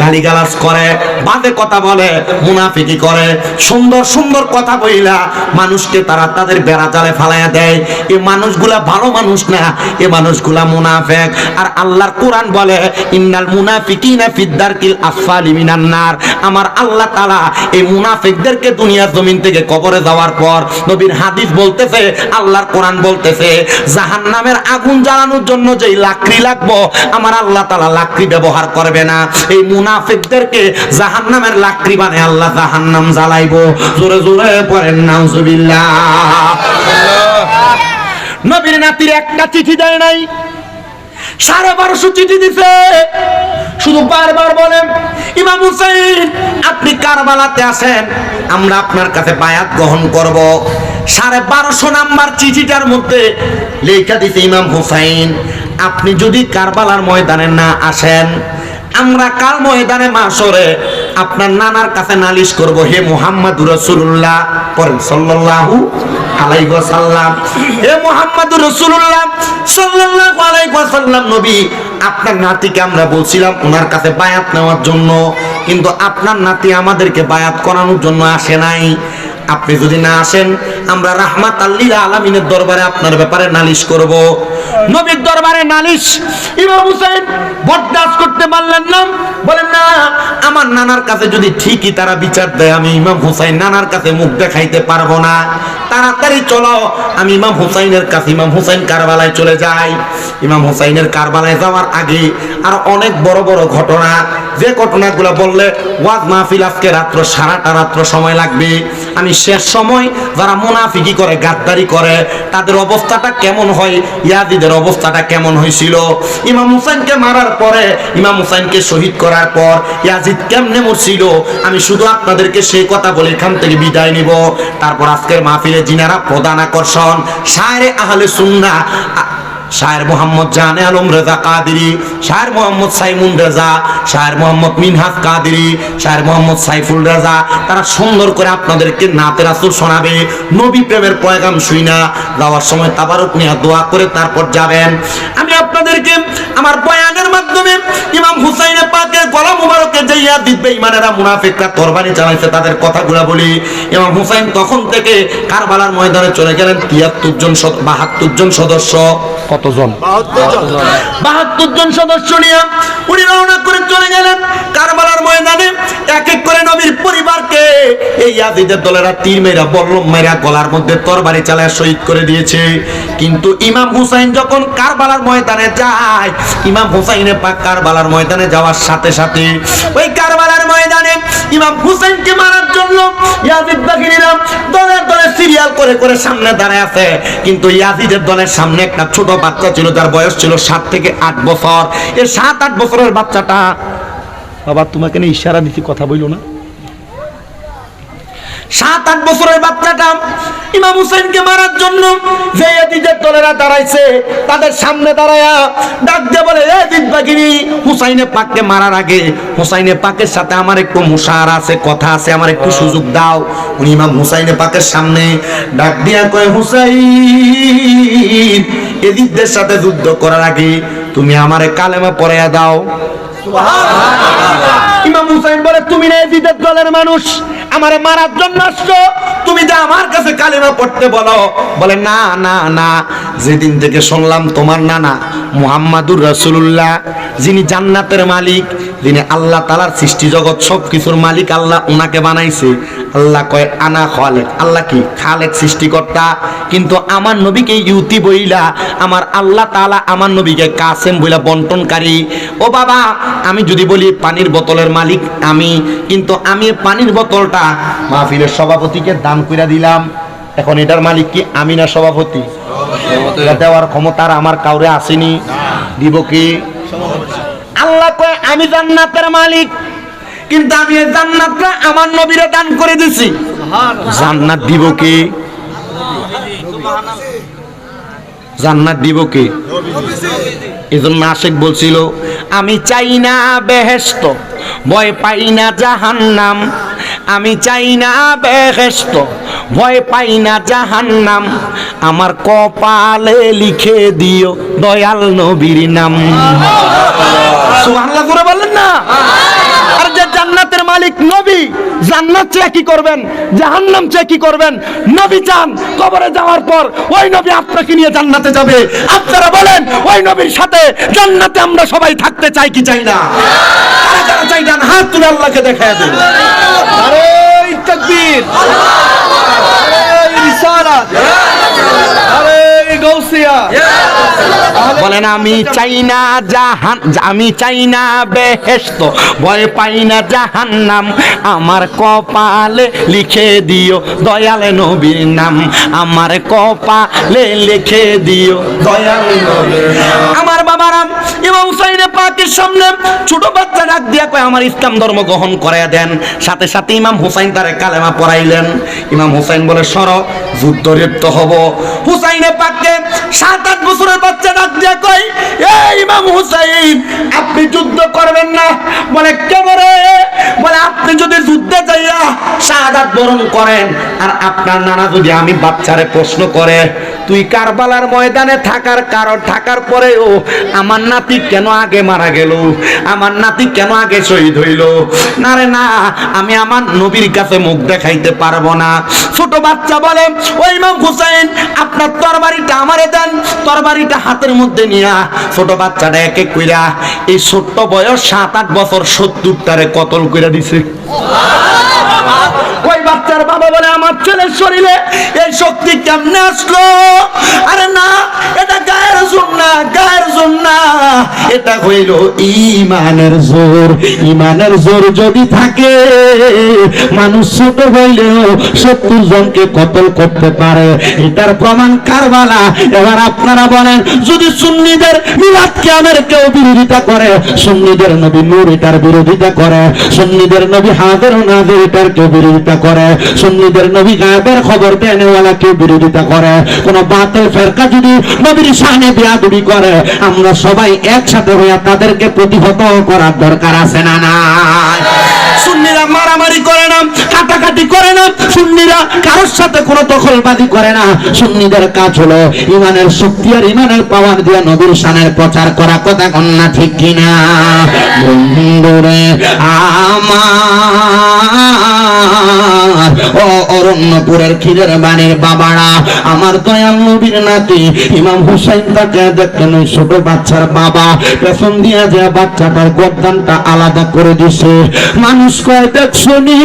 গালিগালাজ করে, বাজে কথা বলে, মুনাফিকি করে, সুন্দর সুন্দর কথা বইলা মানুষকে তারা তাদের বেড়া জালে ফালাইয়া দেয়, এই মানুষগুলা ভালো মানুষ না, এই মানুষগুলা মুনাফিক। আর আল্লাহর কোরআন বলে ইন্নাল মুনাফিকিনা ফিদ্দারকিল আসফালি মিনান নার। আমার আল্লাহ তাআলা এই মুনাফিকদেরকে দুনিয়ার জমিন থেকে কবরে যাওয়ার পর, নবীর হাদিস বলতেছে, আল্লাহর কোরআন বলতেছে, জাহান্নামের আগুন জ্বালানোর জন্য যেই লাকড়ি লাগবো আমার আল্লাহ তাআলা লাকড়ি ব্যবহার করবে না। এই মুনাফিকদেরকে জাহান্নামের লাকড়ি বানায় আল্লাহ জাহান্নাম জ্বালাইবো। জোরে জোরে পড়েন নাউজুবিল্লাহ। নবীর নাতির একটা চিঠি দেয় নাই, 1250 চিঠি দিছে। শুধু বারবার বলেন ইমাম হুসাইন আপনি কারবালাতে আসেন, আমরা আপনার কাছে বায়াত গ্রহণ করব। 1250 নাম্বার চিঠিটার মধ্যে লেখা দিছে ইমাম হুসাইন আপনি যদি কারবালার ময়দানে না আসেন, আমরা কাল ময়দানে মাশরে আপনার নানার কাছে নালিশ করব। হে মুহাম্মাদুর রাসূলুল্লাহ পড়েন সাল্লাল্লাহু আলাইহি ওয়াসাল্লাম, হে মুহাম্মাদুর রাসূলুল্লাহ সাল্লাল্লাহু আলাইহি ওয়াসাল্লাম নবী, আপনার নাতিকে আমরা বলছিলাম ওনার কাছে বায়াত নেওয়ার জন্য, কিন্তু আপনার নাতি আমাদেরকে বায়াত করানোর জন্য আসে নাই। আপনি যদি না আসেন আমরা রাহমাতাল লিল আলামিনের দরবারে আপনার ব্যাপারে নালিশ করব। নবীর দরবারে নালিশ ইমাম হুসাইন বরদাস্ত করতে পারলেন না, বলেন না আমার নানার কাছে যদি ঠিকই তারা বিচার দেয়, আমি ইমাম হুসাইন নানার কাছে মুখ দেখাইতে পারবো না। তাড়াতাড়ি চলো আমি ইমাম হুসাইনের কাছে, ইমাম হুসাইন কারবালায় চলে যাই। ইমাম হুসাইনের কারবালায় যাওয়ার আগে আর অনেক বড় বড় ঘটনা, যে ঘটনাগুলো বললে ওয়াজ মাহফিল আজকে রাত্র সারাটা রাত্র সময় লাগবে। আমি শেষ সময় যারা মুনাফিকি করে, গাদ্দারি করে, তাদের অবস্থাটা কেমন হয়, ইয়াজিদের অবস্থাটা কেমন হয়েছিল, ইমাম হুসাইনকে মারার পরে, ইমাম হুসাইনকে শহীদ করার পর ইয়াজিদ কেমনে মরছিল, আমি শুধু আপনাদেরকে সেই কথা বলে এখান থেকে বিদায় নিব। তারপর আজকের মাহফিলে যিনারা প্রধান আকর্ষণ, শায়রে আহলে সুন্নাহ শায়ের মোহাম্মদ জানে আলম রেজা কাদেরী, শায়ের মোহাম্মদ সাইমুন রেজা, শায়ের মোহাম্মদ মিনহাজ কাদেরী, শায়ের মোহাম্মদ সাইফুল রেজা, তারা সুন্দর করে আপনাদেরকে নাতে রাসূল শোনাবে। নবী প্রেমের পয়গাম শুইনা যাওয়ার সময় তাবারুক নিয়ে দোয়া করে তারপর যাবেন। আমি আপনাদেরকে আমার বয়ানের মাধ্যমে ইমাম হুসাইনের পাকের গলা মুবারকে যে ইয়াজিদ বেঈমানেরা মুনাফিকরা তরবারি চালাইছে তাদের কথাগুলো বলি। ইমাম হুসাইন তখন থেকে কারবালার ময়দানে চলে গেলেন 72 জন সদস্য। কতজন? 72 জন সদস্য নিয়ে উনি রওনা করে চলে গেলেন কারবালার ময়দানে। এক এক করে নবীর পরিবারকে এই ইয়াজিদের দলেরা তীর মেরা বল্লম মেরা গলার মধ্যে তরবারি চালায় শহীদ করে দিয়েছে। কিন্তু ইমাম হুসাইন যখন কারবালার ময়দানে যায়, ইমাম হুসাইনে পাক কারবালার ময়দানে যাওয়ার সাথে সাথে ওই কারবালার ময়দানে ইমাম হুসাইনকে মারার জন্য ইয়াজিদ বাহিনীরা দলে দলে সিরিয়াল করে করে সামনে দাঁড়ায় আছে। কিন্তু ইয়াজিদের দলের সামনে একটা ছোট বাচ্চা ছিল, যার বয়স ছিল 7 থেকে 8 বছর। এই 7-8 বছরের বাচ্চাটা, বাবা তোমাকে নিয়ে ইশারা দিছি, কথা বইলো না। 7-8 বছরের বাচ্চাটা ইমাম হুসাইনকে মারার জন্য যে ইয়াজিদের দলেরা দাঁড়াইছে তাদের সামনে দাঁড়ায়া ডাক দিয়ে বলে, ইয়াজিদ বাহিনী, হুসাইনে পাককে মারার আগে হুসাইনে পাকের সাথে আমার একটু মুশাহারা আছে, কথা আছে, আমার একটু সুযোগ দাও। উনি ইমাম হুসাইনে পাকের সামনে ডাক দিয়া কয়, হুসাইন, ইয়াজিদের সাথে যুদ্ধ করার আগে তুমি আমারে কালেমা পড়াইয়া দাও। ইমাম হুসাইন বলে, তুমি না ইয়াজিদের দলের মানুষ, আমারে মারার জন্য আসছো, তুমি যে আমার কাছে কালেমা পড়তে বলো। বলে, না না না, যেদিন থেকে শুনলাম তোমার নানা মুহাম্মাদুর রাসূলুল্লাহ, যিনি জান্নাতের মালিক, যিনি আল্লাহ তাআলার সৃষ্টি জগৎ সব কিছুর মালিক, আল্লাহ ওনাকে বানাইছে। আল্লাহ কয় আনা খালেক, আল্লাহ কি খালেক, সৃষ্টিকর্তা। কিন্তু আমার নবীকে ইউতি বইলা আমার আল্লাহ তাআলা আমার নবীকে কাসেম বইলা বন্টনকারী। ও বাবা, আমি যদি বলি পানির বোতলের মালিক আমি, কিন্তু আমি পানির বোতলটা মাহফিলের সভাপতিকে দান কইরা দিলাম, এখন এটার মালিক কি আমি না সভাপতি? দেওয়ার ক্ষমতা আমার কাউরে আসেনি, দিব কি? আল্লাহ কয় আমি জান্নাতের মালিক, কিন্তু আমি এই জান্নাতটা আমার নবীরে দান করে দিছি। জান্নাত দিব কি? জান্নাত দিব কি? এজন্য আশিক বলছিল, আমি চাই না বেহেশত, ভয় পাই না জাহান্নাম। আমি চাই না বেহেশত, ভয় পাই না জাহান্নাম। আমার কপালে লিখে দিও দয়াল নবীর নাম। সুবহানাল্লাহ করে বললেন না? আর যে জান্নাতের মালিক নবী, জান্নাত চেয়ে কি করবেন, জাহান্নাম চেয়ে কি করবেন? নবী চান কবরে যাওয়ার পর ওই নবী আপনাকে নিয়ে জান্নাতে যাবে। আপনারা বলেন, ওই নবীর সাথে জান্নাতে আমরা সবাই থাকতে চাই কি চাই না? কারা কারা চাই? ডান হাত তুলে আল্লাহকে দেখায় দেন। নারে তাকবীর, নারে রিসালাত, নারে গাউসিয়া। বলেন, আমি চাই না আমি চাই না বেহেশত, ভয় পাই না জাহান্নাম। আমার কপালে লিখে দিও দয়াল নবীর নাম। আমার কপালে লিখে দিও দয়াল নবীর নাম। আমার বাবারা ইমাম হুসাইন পাকের সামনে ছোট বাচ্চা ডাক দিয়া কয়, আমার ইসলাম ধর্ম গ্রহণ করাইয়া দেন। সাথে সাথে ইমাম হুসাইন তারে কালেমা পড়াইলেন। ইমাম হুসাইন বলে, সরো, যুদ্ধ লিপ্ত হব। হুসাইনে পাককে 7-8 বছরের বাচ্চা ডাক দিয়া কয়, এই ইমাম হুসাইন, আপনি যুদ্ধ করবেন না? বলে, কেন রে? বলে, আপনি যদি যুদ্ধে যাইয়া শাহাদাত বরণ করেন, আর আপনার নানা যদি আমি বাচ্চারে প্রশ্ন করে, তুই কারবালার ময়দানে থাকার পরেও আমার নাতি কেন আগে মারা গেল, আমার নাতি কেন আগে শহীদ হইল, না রে না, আমি আমার নবীর কাছে মুখ দেখাইতে পারবো না। ছোট বাচ্চা বলে, ওই ইমাম হুসাইন, আপনার তরবারিটা আমারে দেন। তরবারিটা হাতের মধ্যে নিয়া ছোট বাচ্চাটা এক এক কইরা, এই ছোট্ট বয়স 7-8 বছর 70টারে কতল কইরা দিছে। ওই বাচ্চার বাবা বলে, আমার ছেলের শরীরে এই শক্তি কেমনে আসলো? আরে না, এটা গায়ের জোর না, গায়ের জোর না, এটা হইল ঈমানের জোর। ঈমানের জোর যদি থাকে, মানুষ ছোট হইলেও 70 জনকে কতল করতে পারে। এটার প্রমাণ কারবালা। এবার আপনারা বলেন, যদি সুন্নিদের মিলাদ কিয়ামের কেউ বিরোধিতা করে, সুন্নিদের নবী নূর এটার বিরোধিতা করে, সুন্নিদের নবী হাজির ও নাজির এটার কেউ বিরোধিতা করে, সুন্নিদের নবী গায়েবের খবর দেনেওয়ালা কেউ বিরোধিতা করে, কোন বাতিল ফেরকা যদি নবীর শানে বেয়াদবি করে, আমরা সবাই একসাথে হইয়া তাদেরকে প্রতিহত করার দরকার আছে না নাই? সুন্নিরা মারামারি করে না, কাটাকাটি করে না, সুন্নিরা কারোর সাথে কোনো দখলবাজি করে না। সুন্নিদের কাজ হলো ইমানের শক্তি আর ইমানের পাওয়ার দিয়ে নবীর শানের প্রচার করা। কথা কন্যা ঠিক কিনা? বন্ধুরে আমার ও লাবণ্যপুরের ক্ষীরের বাড়ির বাবারা, আমার দয়াল নবীর নাতি ইমাম হুসাইন তাকে দেখেন ওই ছোট বাচ্চার বাবা পেছন দিয়ে যে বাচ্চাটার গর্দানটা আলাদা করে দিছে। মানুষ কয় দেখছনি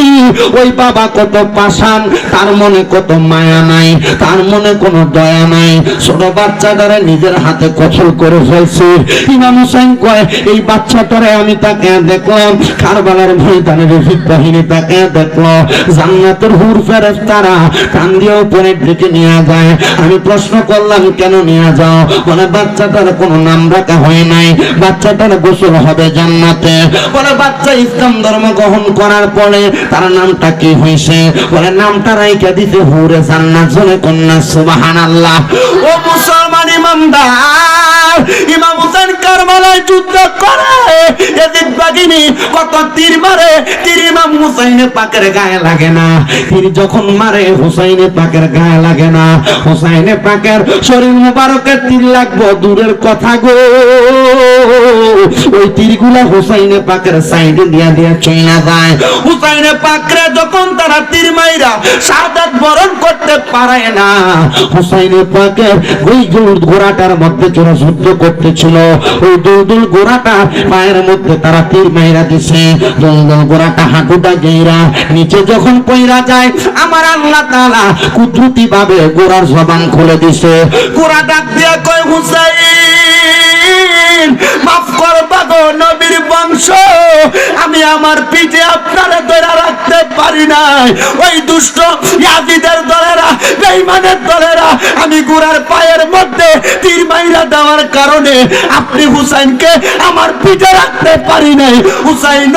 ওই বাবা কত পাষাণ, তার মনে কত মায়া নাই, তার মনে কোনো দয়া নাই, ছোট বাচ্চাটারে নিজের হাতে কতল করে ফেলছে। ইমাম হুসাইন কয় এই বাচ্চাটারে আমি তাকে দেখলাম কারবালার ময়দানের ভিত বাহিনী তাকে দেখলো, জান্নাতের হুর ফেরেশতারা কান দিয়ে উপরের দিকে নিয়ে যায়। আমি প্রশ্ন করলাম কেন নিয়ে যাও? বলে বাচ্চাটার কোনো নাম রাখা হয় নাই, বাচ্চাটার গোসল হবে জান্নাতে। বলে বাচ্চা ইসলাম ধর্ম গ্রহণ করার পরে তার নামটা কি হয়েছে? বলে নামটা রাইখা দিতে হুরে জান্নাত। জনে কন্যা সুবহানাল্লাহ। ও মুসলমান ইমানদার, ইমাম হুসাইন কারবালায় যুদ্ধ করে ইয়াজিদ বাগিনী কত তীর মারে, তীর ইমাম হুসাইনে পাকের গায়ে লাগে না। তীর যখন মারে হুসাইনে পাকের গায়ে লাগে না। হুসাইনে পাকের শরীর মোবারকের তীর লাগবো দূরের কথা গো, ওই তীরগুলা হুসাইনে পাকের সাইডে দিয়া দিয়া চইলা যায়। হুসাইনে পাকরে যখন তারা তীর মাইরা শাহাদাত বরণ করতে পারে না, হুসাইনে পাকের ওই ঘোড়াটার মধ্যে যারা যুদ্ধ করতেছিল ওই দুলদুল ঘোড়াটা পায়ের মধ্যে তারা তীর মাইরা দিছে। দুলদুল ঘোড়াটা হাঁটুটা গেইরা নিচে যখন পইরা যায়, আমার আল্লাহ তাআলা কুদরতি ভাবে ঘোড়ার জবান খুলে দিছে। ঘোড়া ডাক দিয়া কয় হুসাইন মাফ করবা গো নবীর বংশ, আমি আমার পিঠে আপনারা ধরে রাখতে পারি নাই। ওই দুষ্ট ইয়াজিদের দলেরা, বেঈমানের দলেরা আমি ঘোড়ার পায়ের মধ্যে তীর মাইরা দেওয়ার কারণে আপনি হুসাইনকে আমার পিঠে রাখতে পারি নাই। হুসাইন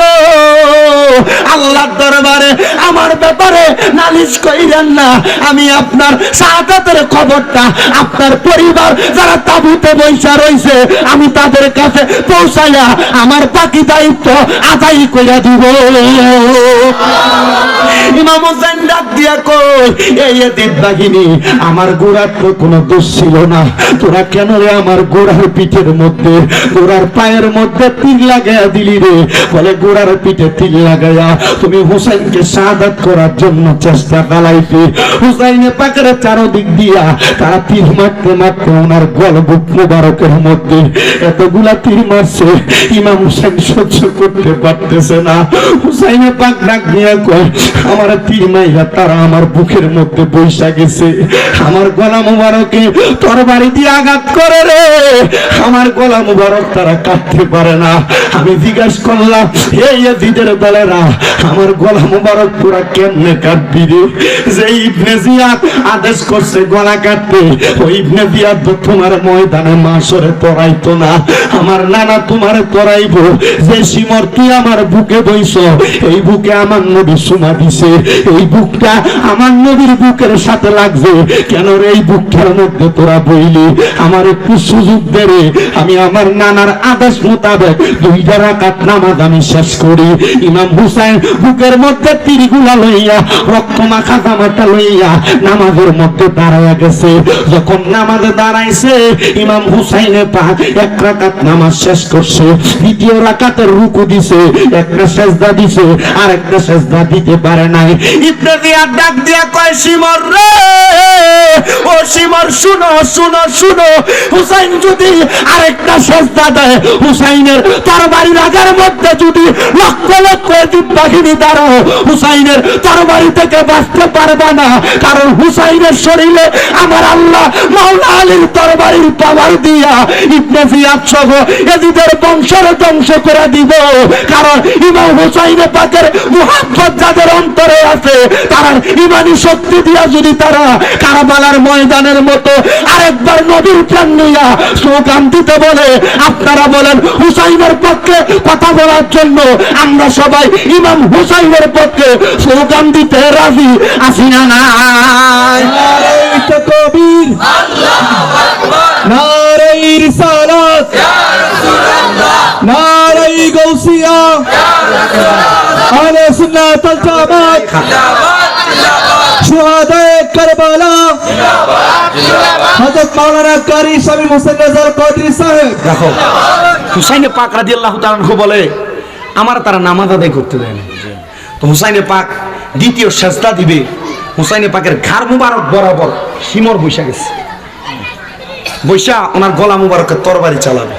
আল্লাহর দরবারে আমার ব্যাপারে নালিশ কইরেন না। আমি আপনার শাহাদাতের খবরটা আপনার পরিবার যারা তাঁবুতে বইসা রইছে আমি তাদের কাছে পৌঁছাইয়া আমার বাকি দায়িত্ব আদায় কইরা দিব। ইমাম হুসাইন ডাক দিয়া কই এই ইয়াজিদ বাহিনী আমার গোড়ার তো কোনো দোষ ছিল না, তোরা কেন রে আমার গোড়ার পিঠের মধ্যে গোড়ার পায়ের মধ্যে তীর লাগাইয়া দিলি রে? বলে গোড়ার পিঠে তীর লাগাইয়া তুমি হুসাইনকে শাহাদাত করার জন্য চেষ্টা চালাইতে। হুসাইনে পাকের চারদিক দিয়া তারা তীর মারতে মারতে ওনার গলবুক মোবারকের মধ্যে এতগুলা তীর মারছে, ইমাম হুসাইন সহ্য করতে পারতেছে না। হুসাইনে পাক ডাক দিয়া কয় আমার তীর মাইরা তারা আমার বুকের মধ্যে বৈশা গেছে, আমার গলা মুবারকে তরবারি দিয়ে আঘাত করে রে, আমার গলা মুবারক তারা কাটতে পারে না। আমি জিজ্ঞাসা করলাম এই ইয়াজিদের দলেরা আমার গলা মুবারক তোরা কেমনে কাটবি রে? যে ইবনে জিয়াদ আদেশ করছে গলা কাটতে, ওই ইবনে জিয়াদ তো তোমার ময়দানে মাসরে পড়াইতো না, আমার নানা তোমার পড়াইবো। যে সিমর তুই আমার বুকে বইছ, এই বুকে আমার নবী সুমা দিছে, এই বুকটা আমার নবীর বুকের সাথে লাগছে কেন রে? এই বুকটার মধ্যে তোরা বইলি, আমার একটু সুযোগ দে রে, আমি আমার নানার আদেশ মোতাবেক 2 রাকাত নামাজ আমি শেষ করি। ইমাম হুসাইন বুকের মধ্যে তীরগুলা লইয়া রক্ত মাখা জামাটা লইয়া নামাজের মধ্যে দাঁড়াইয়া গেছে। যখন নামাজে দাঁড়াইছে ইমাম হুসাইনে পাক 1 রাকাত নামাজ শেষ করছে, 2য় রাকাতের রুকু দিছে, একটা সেজদা দিছে, আর একটা সেজদা দিতে পারে নাই। ইবনে জিয়াদ ডাক দিয়া কয় সিমর রে, ও সিমর শুনো শুনো শুনো, হুসাইন যদি আরেকটা সেজদা দেয়, হুসাইনের তরবারি রাগার মধ্যে যদি লক্ষ লক্ষ ইয়াজিদ বাহিনী দাঁড়াও, হুসাইনের তরবারি থেকে বাঁচতে পারবে না, কারণ হুসাইনের শরীরে আমার আল্লাহ মাওলা আলীর তরবারির পাওয়ার দিয়া ইবনে জিয়াদ সহ ইয়াজিদের বংশের ধ্বংস করে দিব। কারণ ইমাম হুসাইনে পাকের মুহাব্বত যাদের অন্তরে আছে, তারা ইমানি শক্তি দিয়া যদি তারা কারবালার ময়দানের মতো আরেকবার নবীর প্রাণ নিয়া স্লোগান দিতে বলে, আপনারা বলেন হুসাইনের পক্ষে কথা বলার জন্য আমরা সবাই ইমাম হুসাইনের পক্ষে স্লোগান দিতে রাজি আছি না নাই? নারে তাকবীর, আল্লাহু আকবার, নারে রিসালাত, ইয়া রাসূলুল্লাহ, নারে গাউসিয়া, ইয়া রাসূলুল্লাহ, আহলে সুন্নাত ওয়াল জামাত, জিন্দাবাদ জিন্দাবাদ, শুহাদায়ে কারবালা, জিন্দাবাদ জিন্দাবাদ, হযরত মাওলানা কারি শামীম হোসেন রেজাল কদরি সাহেব। দেখো হুসাইনে পাক রাদিয়াল্লাহু তাআলা আনহু বলে আমার তারা নামাজ আদায় করতে দেয় না। তো হুসাইনে পাক দ্বিতীয় সেজদা দিবে, হুসাইনে পাকের ঘাড় মুবারক বরাবর শিমর বৈশা গেছে। বৈশা ওনার গলা মুবারকে তরবারি চালাবে,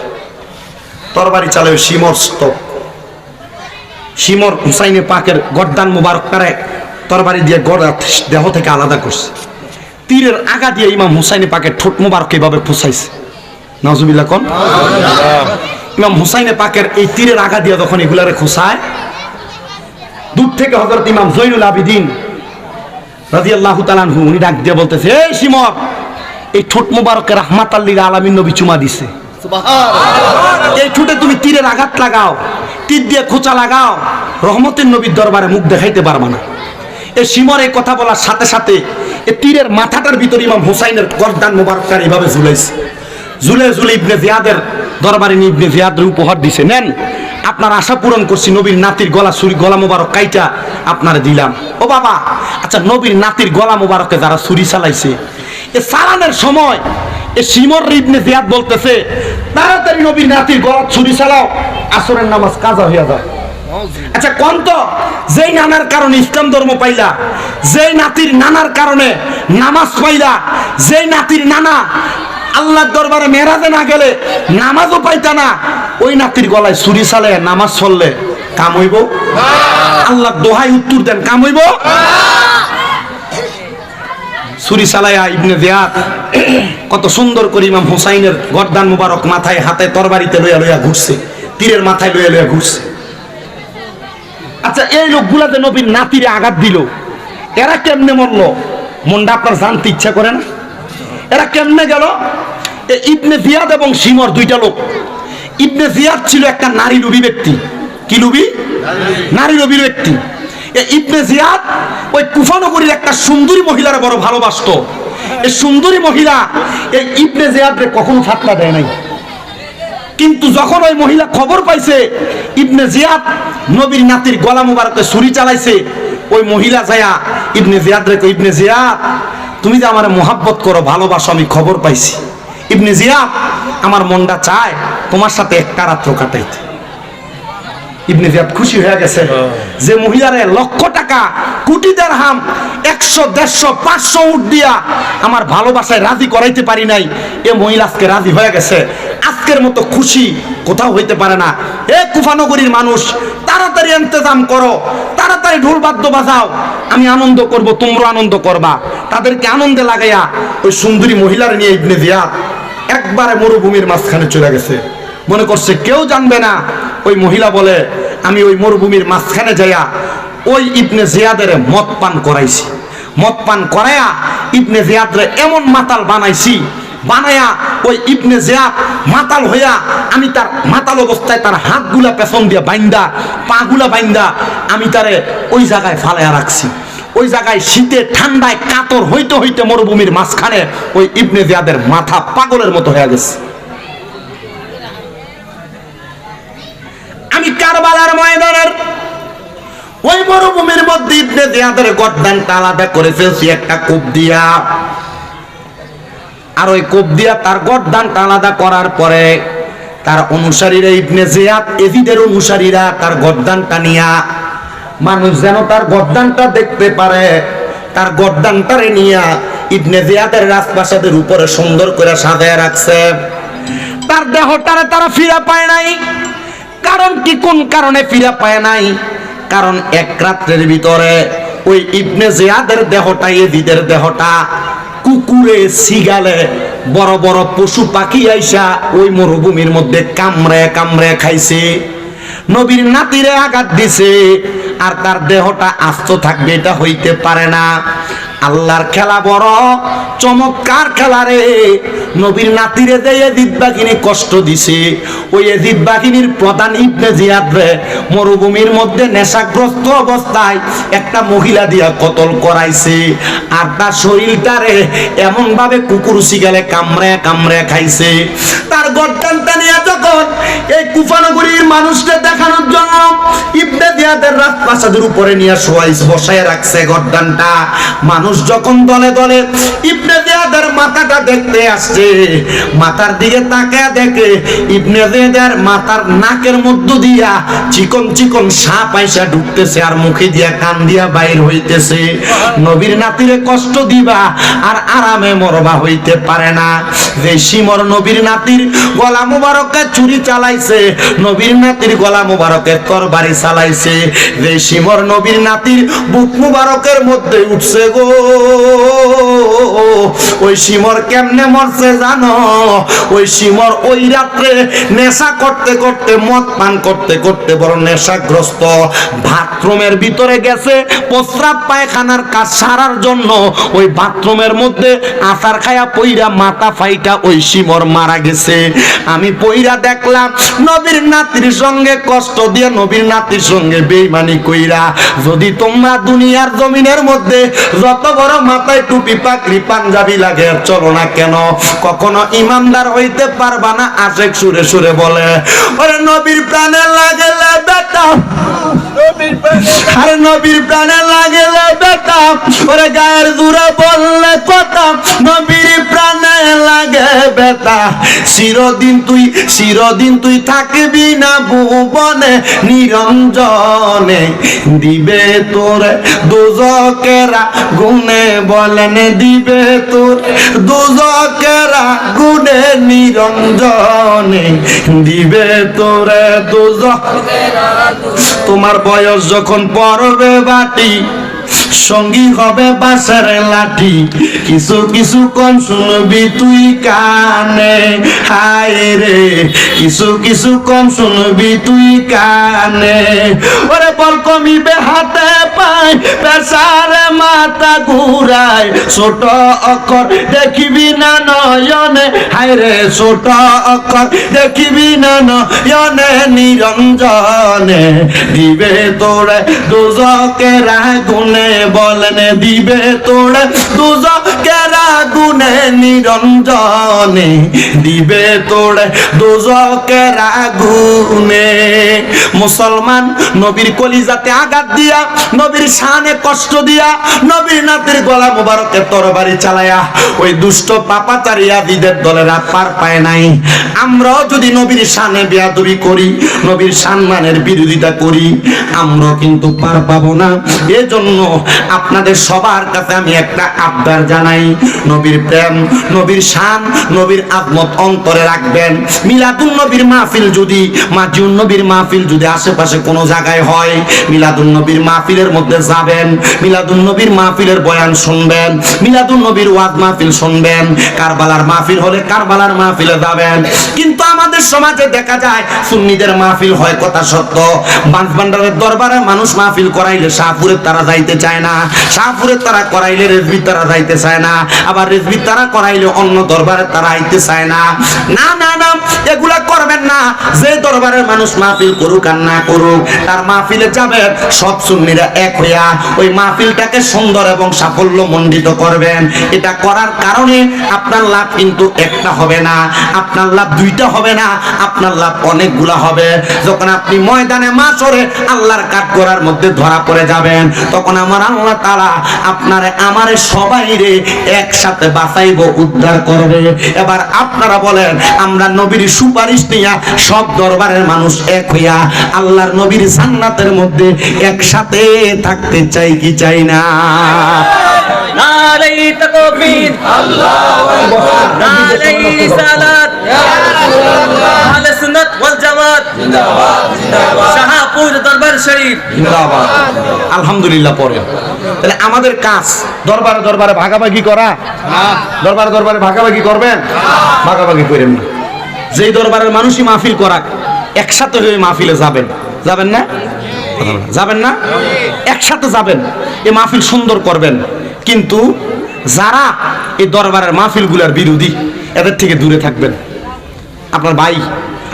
তরবারি চালাবে শিমর স্তব। শিমর হুসাইনে পাকের গর্দান মুবারক তারে তরবারি দিয়ে দেহ থেকে আলাদা করছে। তীরের আগা দিয়ে ইমাম হুসাইনে পাকের ঠোঁট মুবারক এভাবে ফুসাইছে। নাউজুবিল্লাহ কোন। ইমাম হুসাইনে পাকের এই তীরের আগা দিয়ে যখন এগুলারে খুসায়, দূর থেকে হযরত ইমাম জৈনুল আবিদিন রাদিয়াল্লাহু তাআলা আনহু উনি ডাক দিয়ে বলতেছে, এই শিমর, এই ঠোঁট মুবারকে রাহমাতাল লিল আলামিন নবী চুমা দিছে, এই ঠোঁটে তুমি তীরের আঘাত লাগাও, তীর দিয়ে খোঁচা লাগাও, রহমতের নবীর দরবারে মুখ দেখাইতে পারবা না। এই শিমর এই কথা বলার সাথে সাথে এই তীরের মাথাটার ভিতরে ইমাম হুসাইনের গর্দান মুবারকটার এইভাবে ঝুলাইছে। ঝুলে ঝুলে ইবনে জিয়াদের দরবারে নিয়ে ইবনে জিয়াদের উপহার দিছে, নেন আপনার আশা পূরণ করছি, নবীর নাতির গলা মুবারক কাইটা আপনারে দিলাম। ও বাবা, আচ্ছা নবীর নাতির গলা মুবারকে যারা ছুরি চালাইছে, এ চালানোর সময় এ শিমর ইবনে জিয়াদ বলতেছে, তাড়াতাড়ি নবীর নাতির গলা ছুরি চালাও, আসরের নামাজ কাজা হইয়া যায়। আচ্ছা কোন তো, যেই নানার কারণে ইসলাম ধর্ম পাইলা, যেই নাতির নানার কারণে নামাজ পাইলা, যেই নাতির নানা আল্লাহর দরবারে মেরাজে না গেলে নামাজও পাইতা না, ওই নাতির গলায় ছুরি চালে নামাজ চললে কাম হইব? আল্লাহ দোহাই উত্তর দেন, কাম হইব? ছুরি চালায়া ইবনে জিয়াদ কত সুন্দর করে ইমাম হুসাইনের গর্দান মুবারক মাথায় হাতে তরবারিতে লইয়া লইয়া ঘুরছে, তীরের মাথায় লইয়া লইয়া ঘুরছে। আচ্ছা এই লোকগুলা যে নবীর নাতিরে আঘাত দিল, এরা কেমনে মরলো? মনটা আপনার জানতে ইচ্ছা করে না? এরা কেমনে গেল? ইবনে জিয়াদ এবং শিমর দুইটা লোক। ইবনে জিয়াদ ছিল একটা নারী লোভী ব্যক্তি। কি লোভী? নারী লোভী ব্যক্তি। ইবনে জিয়াদ ওই কুফা নগরীর একটা সুন্দরী মহিলার বড় ভালোবাসতো। এই সুন্দরী মহিলা এই ইবনে জিয়াদরে কখনো ফাতনা দেয় নাই, কিন্তু যখন ওই মহিলা খবর পাইছে ইবনে জিয়াদ নবীর নাতির গলা মুবারকে ছুরি চালাইছে, ওই মহিলা যায়া ইবনে জিয়াদরে কয়, ইবনে জিয়াদ তুমি যে আমার মোহাব্বত করো, ভালোবাসো, আমি খবর পাইছি। ইবনে জিয়াদ আমার মনটা চায় তোমার সাথে একটা রাত্র কাটাইতে। ইবনে জিয়াদ খুশি হয়ে গেছে যে মহিলারে লক্ষ টাকা, কোটি দিরহাম, 100, 150, 500 উট দিয়া আমার ভালোবাসায় রাজি করাইতে পারি নাই, এ মহিলা আজকে রাজি হয়ে গেছে। আজকের মতো খুশি কোথাও হইতে পারে না। এ কুফানগরীর মানুষ, তাড়াতাড়ি ইন্তজাম করো, তাড়াতাড়ি ঢোল বাদ্য বাজাও, আমি আনন্দ করব, তোমরা আনন্দ করবা। তাদেরকে আনন্দে লাগাইয়া ওই সুন্দরী মহিলার নিয়ে ইবনে জিয়াদ একবারে মরুভূমির মাঝখানে চলে গেছে। মনে করছে কেউ জানবে না। ওই মহিলা বলে, আমি ওই মরুভূমির মাঝখানে যাইয়া ওই ইবনে জিয়াদের মদ পান করাইছি, মদ পান করাইয়া ইবনে জিয়াদরে এমন মাতাল বানাইছি, বানায়া ওই ইবনে জিয়াদ মাতাল হইয়া, আমি তার মাতাল অবস্থায় তার হাতগুলা পেছন দিয়া বাইন্দা, পাগুলা বাইন্দা আমি তারে ওই জায়গায় ফালাইয়া রাখছি। ওই জায়গায় শীতে ঠান্ডায় কাতর হইতে হইতে মরুভূমির মাঝখানে ওই ইবনে জিয়াদের মাথা পাগলের মতো হয়ে গেছে। আমি কারবালার ময়দানের ওই মরুভূমির মধ্যে ইবনে জিয়াদের গর্দানটা আলাদা করে ফেলছি একটা কোপ দিয়া, আর ওই কোপ দিয়া তার গর্দানটা আলাদা করার পরে তার অনুসারীরা, ইবনে জিয়াদ এজিদের অনুসারীরা তার গর্দানটা নিয়া, মানুষ যেন তার গর্দানটা দেখতে পারে, তার গর্দানটারে নিয়া ইবনে জিয়াদের রাজপ্রাসাদের উপরে সুন্দর করে সাজায় রাখছে। তার দেহটারে তারা ফিরা পায় নাই। কারণ কি, কোন কারণে ফিরা পায় নাই? কারণ এক রাত্রের ভিতরে ওই ইবনে জিয়াদের দেহটা, এজিদের দেহটা কুকুরে, সিগালে, বড় বড় পশু পাখি আইসা ওই মরুভূমির মধ্যে কামড়ে কামড়ে খাইছে। নবীর নাতিরে আঘাত দিছে, আর তার দেহটা আস্ত থাকবে এটা হইতে পারে না। আল্লাহর খেলা বড় চমৎকার খেলা রে। নবীর নাতিরে যে এজিদ বাহিনী কষ্ট দিছে, ওই এজিদ বাহিনীর প্রধান ইবনে জিয়াদ রে মরুভূমির মধ্যে নেশাগ্রস্ত অবস্থায় একটা মহিলা দিয়া কতল করাইছে, আর তার শরীরটারে এমন ভাবে কুকুর শিগালে কামড়ে কামড়ে খাইছে। তার গর্দানটা নিয়ে যখন এই কুফানগরীর মানুষকে দেখানোর জন্য ইবনে জিয়াদের রাজপ্রাসাদের উপরে নিয়ে বসায় রাখছে গর্দানটা, মানুষ যখন দলে দলে ইবনে জিয়াদের মাথাটা দেখতে আসছে, মাথার দিকে তাকায় দেখে ইবনে জিয়াদের মাথার নাকের মধ্য দিয়া চিকন চিকন সাপ আইসা ঢুকতেছে আর মুখে দিয়া কান দিয়া বাইর হইতেছে। নবীর নাতিরে কষ্ট দিবা আর আরামে মরবা হইতে পারে না। যে শিমর নবীর নাতির গলা মুবারকে ছুরি চালাইছে, নবীর নাতির গলা মুবারকে তরবারি চালাইছে, যে শিমর নবীর নাতির বুক মুবারকের মধ্যে উঠছে গো, ওই শিমর কেমনে মরছে জানো? ওই শিমর ওই রাত্রে নেশা করতে করতে, মদ পান করতে করতে বড় নেশাগ্রস্ত, বাথরুমের ভিতরে গেছে প্রস্রাব পায়খানার কাজ সারার জন্য, ওই বাথরুমের মধ্যে আচার খায়া পইরা মাথা ফাইটা ওই শিমর মারা গেছে। আমি পইরা দেখলাম নবীর নাতির সঙ্গে কষ্ট দিয়ে, নবীর নাতির সঙ্গে বেঈমানি কইরা যদি তোমরা দুনিয়ার জমিনের মধ্যে যত বড় মাথায় টুপি পাগড়ি পাঞ্জাবি লাগে চলো না কেন, কখনো ইমানদার হইতে পারবা না। আশেক সুরে সুরে বলে, ওরে নবীর প্রাণে লাগলে বেটা, আরে নবীর প্রাণে লাগলে বেটা, ওরে গায়ের জুড়ে বললে কথা, নবীর প্রাণে লাগে বেটা, চিরদিন তুই থাকবি না ভুবনে নিরঞ্জনে, দিবে তোরে দুজকেরা গুনে, বলেন দিবে তোর দুজকেরা গুনে নিরঞ্জনে, দিবে তোরে দুজকেরা। তোমার বয়স যখন পড়বে বাটি, সঙ্গী হবে বাসার লাঠি, কিছু কিছু কম শুনবি তুই কানে, হায় রে কিছু কিছু কম শুনবি তুই কানে, ওরে বল কমিবে হাতে পায়, পেশারে মাথা ঘুরায়, ছোট অক্ষর দেখিবি না নয়নে, হায় রে ছোট অক্ষর দেখিবি না নয়নে, নিরঞ্জনে দিবে তোরে দুজকেরা গুনে, বলেন দিবে তোরে দুজকেরা গুনে নিরঞ্জনে, দিবে তোরে দুজকেরা গুনে। মুসলমান নবীর কলিজাতে আঘাত দিয়া, নবীর শানে কষ্ট দিয়া, নবীর নাতির গলা মুবারকে তরবারি চালায়া ওই দুষ্ট পাপাচারী আবিদের দলেরা পার পায় নাই। আমরাও যদি নবীর শানে বেয়াদবি করি, নবীর সম্মানের বিরোধিতা করি, আমরাও কিন্তু পার পাবো না। এজন্য আপনাদের সবার কাছে আমি একটা আবদার জানাই, নবীর প্রেম, নবীর শান, নবীর আদমত অন্তরে রাখবেন। মিলাদুন নবীর মাহফিল যদি, মাজিউন নবীর মাহফিল যদি আশেপাশে কোনো জায়গায় হয়, মিলাদুন নবীর মাহফিলের মধ্যে যাবেন, মিলাদুন নবীর মাহফিলের বয়ান শুনবেন, মিলাদুন নবীর ওয়াজ মাহফিল শুনবেন। কারবালার মাহফিল হলে কারবালার মাহফিলে যাবেন। কিন্তু আমাদের সমাজে দেখা যায় সুন্নিদের মাহফিল হয় কথা সত্য, বাঁশবান্ডারের দরবারে মানুষ মাহফিল করাইলে শাহপুরের তারা যাইতে চায় না, শাহপুরের তারা করাইলে রেজবির তারা যাইতে চায় না, আবার রেজবির তারা করাইলে অন্য দরবারে তারা আইতে চায় না। না না না, এগুলা করবেন না। যে দরবারের মানুষ মাহফিল করুক আর না করুক, তার মাহফিলে যাবেন সব সুন্নিরা এক হইয়া ওই মাহফিলটাকে সুন্দর এবং সাফল্য মণ্ডিত করবেন। এটা করার কারণে আপনার লাভ কিন্তু একটা হবে না, আপনার লাভ দুইটা হবে না, আপনার লাভ অনেকগুলা হবে। যখন আপনি ময়দানে মাশরে আল্লাহর কাঠগড়ার মধ্যে ধরা পড়ে যাবেন, তখন আমার আল্লাহ তাআলা আপনারে আমারে সবাইরে একসাথে বাঁচাইবো, উদ্ধার করবে। এবার আপনারা বলেন, আমরা নবীর সুপারিশ নিয়া সব দরবারের মানুষ এক হইয়া আল্লাহর নবীর জান্নাতের মধ্যে একসাথে থাকতে চাই কি চাই না? নারে তাকবীর, আল্লাহু আকবার, নারে রিসালাত, ইয়া রাসূলুল্লাহ, আহলে সুন্নাত ওয়াল জামাত জিন্দাবাদ জিন্দাবাদ, শাহপুর দরবার শরীফ জিন্দাবাদ। আলহামদুলিল্লাহ। পরে তাহলে আমাদের কাজ দরবারে দরবারে ভাগাভাগি করা না, দরবারে দরবারে ভাগাভাগি করবেন, ভাগাভাগি করেন না। যেই দরবারের মানুষই মাহফিল করাক, একসাথে হয়ে মাহফিলে যাবেন, যাবেন না? যাবেন না? একসাথে যাবেন, এই মাহফিল সুন্দর করবেন। কিন্তু যারা এই দরবারের মাহফিলগুলোর বিরোধী, এদের থেকে দূরে থাকবেন। আপনার ভাই,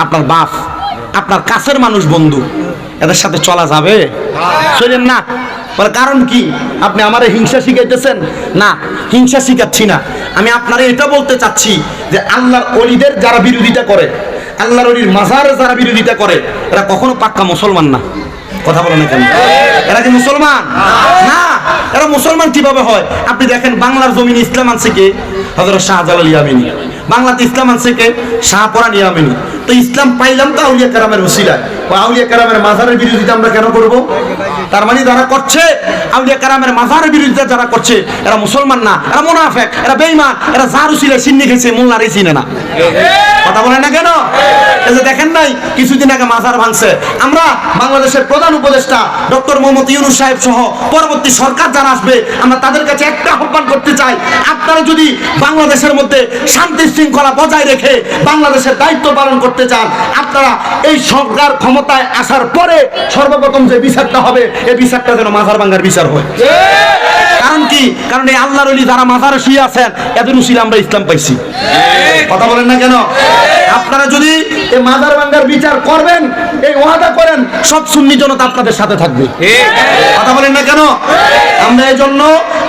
আপনার বাপ, আপনার কাছের মানুষ, বন্ধু, এদের সাথে চলা যাবে? চলেন না। বলে কারণ কি? আপনি আমারে হিংসা শিখাইতেছেন? না, হিংসা শিখাচ্ছি না, আমি আপনারে এটা বলতে চাচ্ছি যে আল্লাহর ওলিদের যারা বিরোধিতা করে, আল্লাহর ওলির মাজারে যারা বিরোধিতা করে, এরা কখনো পাক্কা মুসলমান না। কথা বলে না কেন? এরা কি মুসলমান না? এরা মুসলমান কিভাবে হয়? আপনি দেখেন, বাংলার জমিনে ইসলাম আনছে কে? হযরত শাহজালাল ইয়ামিনী। বাংলাতে ইসলাম আনছে কে? শাহপরান ইয়ামিনী। তো ইসলাম পাইলাম তো আউলিয়া কেরামের ওসিলায়। আউলিয়া কেরামের মাজারের বিরোধিতা আমরা কেন করব? তার মানে যারা করছে আউলিয়া কেরামের মাজারের বিরোধিতা যারা করছে, এরা মুসলমান না, এরা মুনাফিক, এরা বেঈমান, এরা যার ওসিলায় সিন্নি খেয়েছে, মোল্লারই চিনে না। কথা বলেন না কেন? এই যে দেখেন নাই, কিছুদিন আগে মাজার ভাঙছে। আমরা বাংলাদেশের প্রধান উপদেষ্টা ডক্টর মোহাম্মদ ইউনূস সাহেব সহ পরবর্তী সরকার যারা আসবে, আমরা তাদের কাছে একটা আহ্বান করতে চাই, আপনারা যদি বাংলাদেশের মধ্যে শান্তি শৃঙ্খলা বজায় রেখে বাংলাদেশের দায়িত্ব পালন করতে চান, আপনারা এই সরকার ক্ষমতায় আসার পরে সর্বপ্রথম যে বিচারটা হবে, এই বিচারটা যেন মাজার ভাঙার বিচার হয়। কারণ কি? কারণ এই আল্লাহর ওলি যারা মাজারে শুয়ে আছেন, এদের উসিলে আমরা ইসলাম পাইছি। কথা বলেন না কেন? আপনারা যদি এই মাজার ভাঙার বিচার করবেন, এই ওয়াদা করেন, সব সুন্নি জনতা আপনাদের সাথে থাকবে। কথা বলেন না কেন? আমরা এই জন্য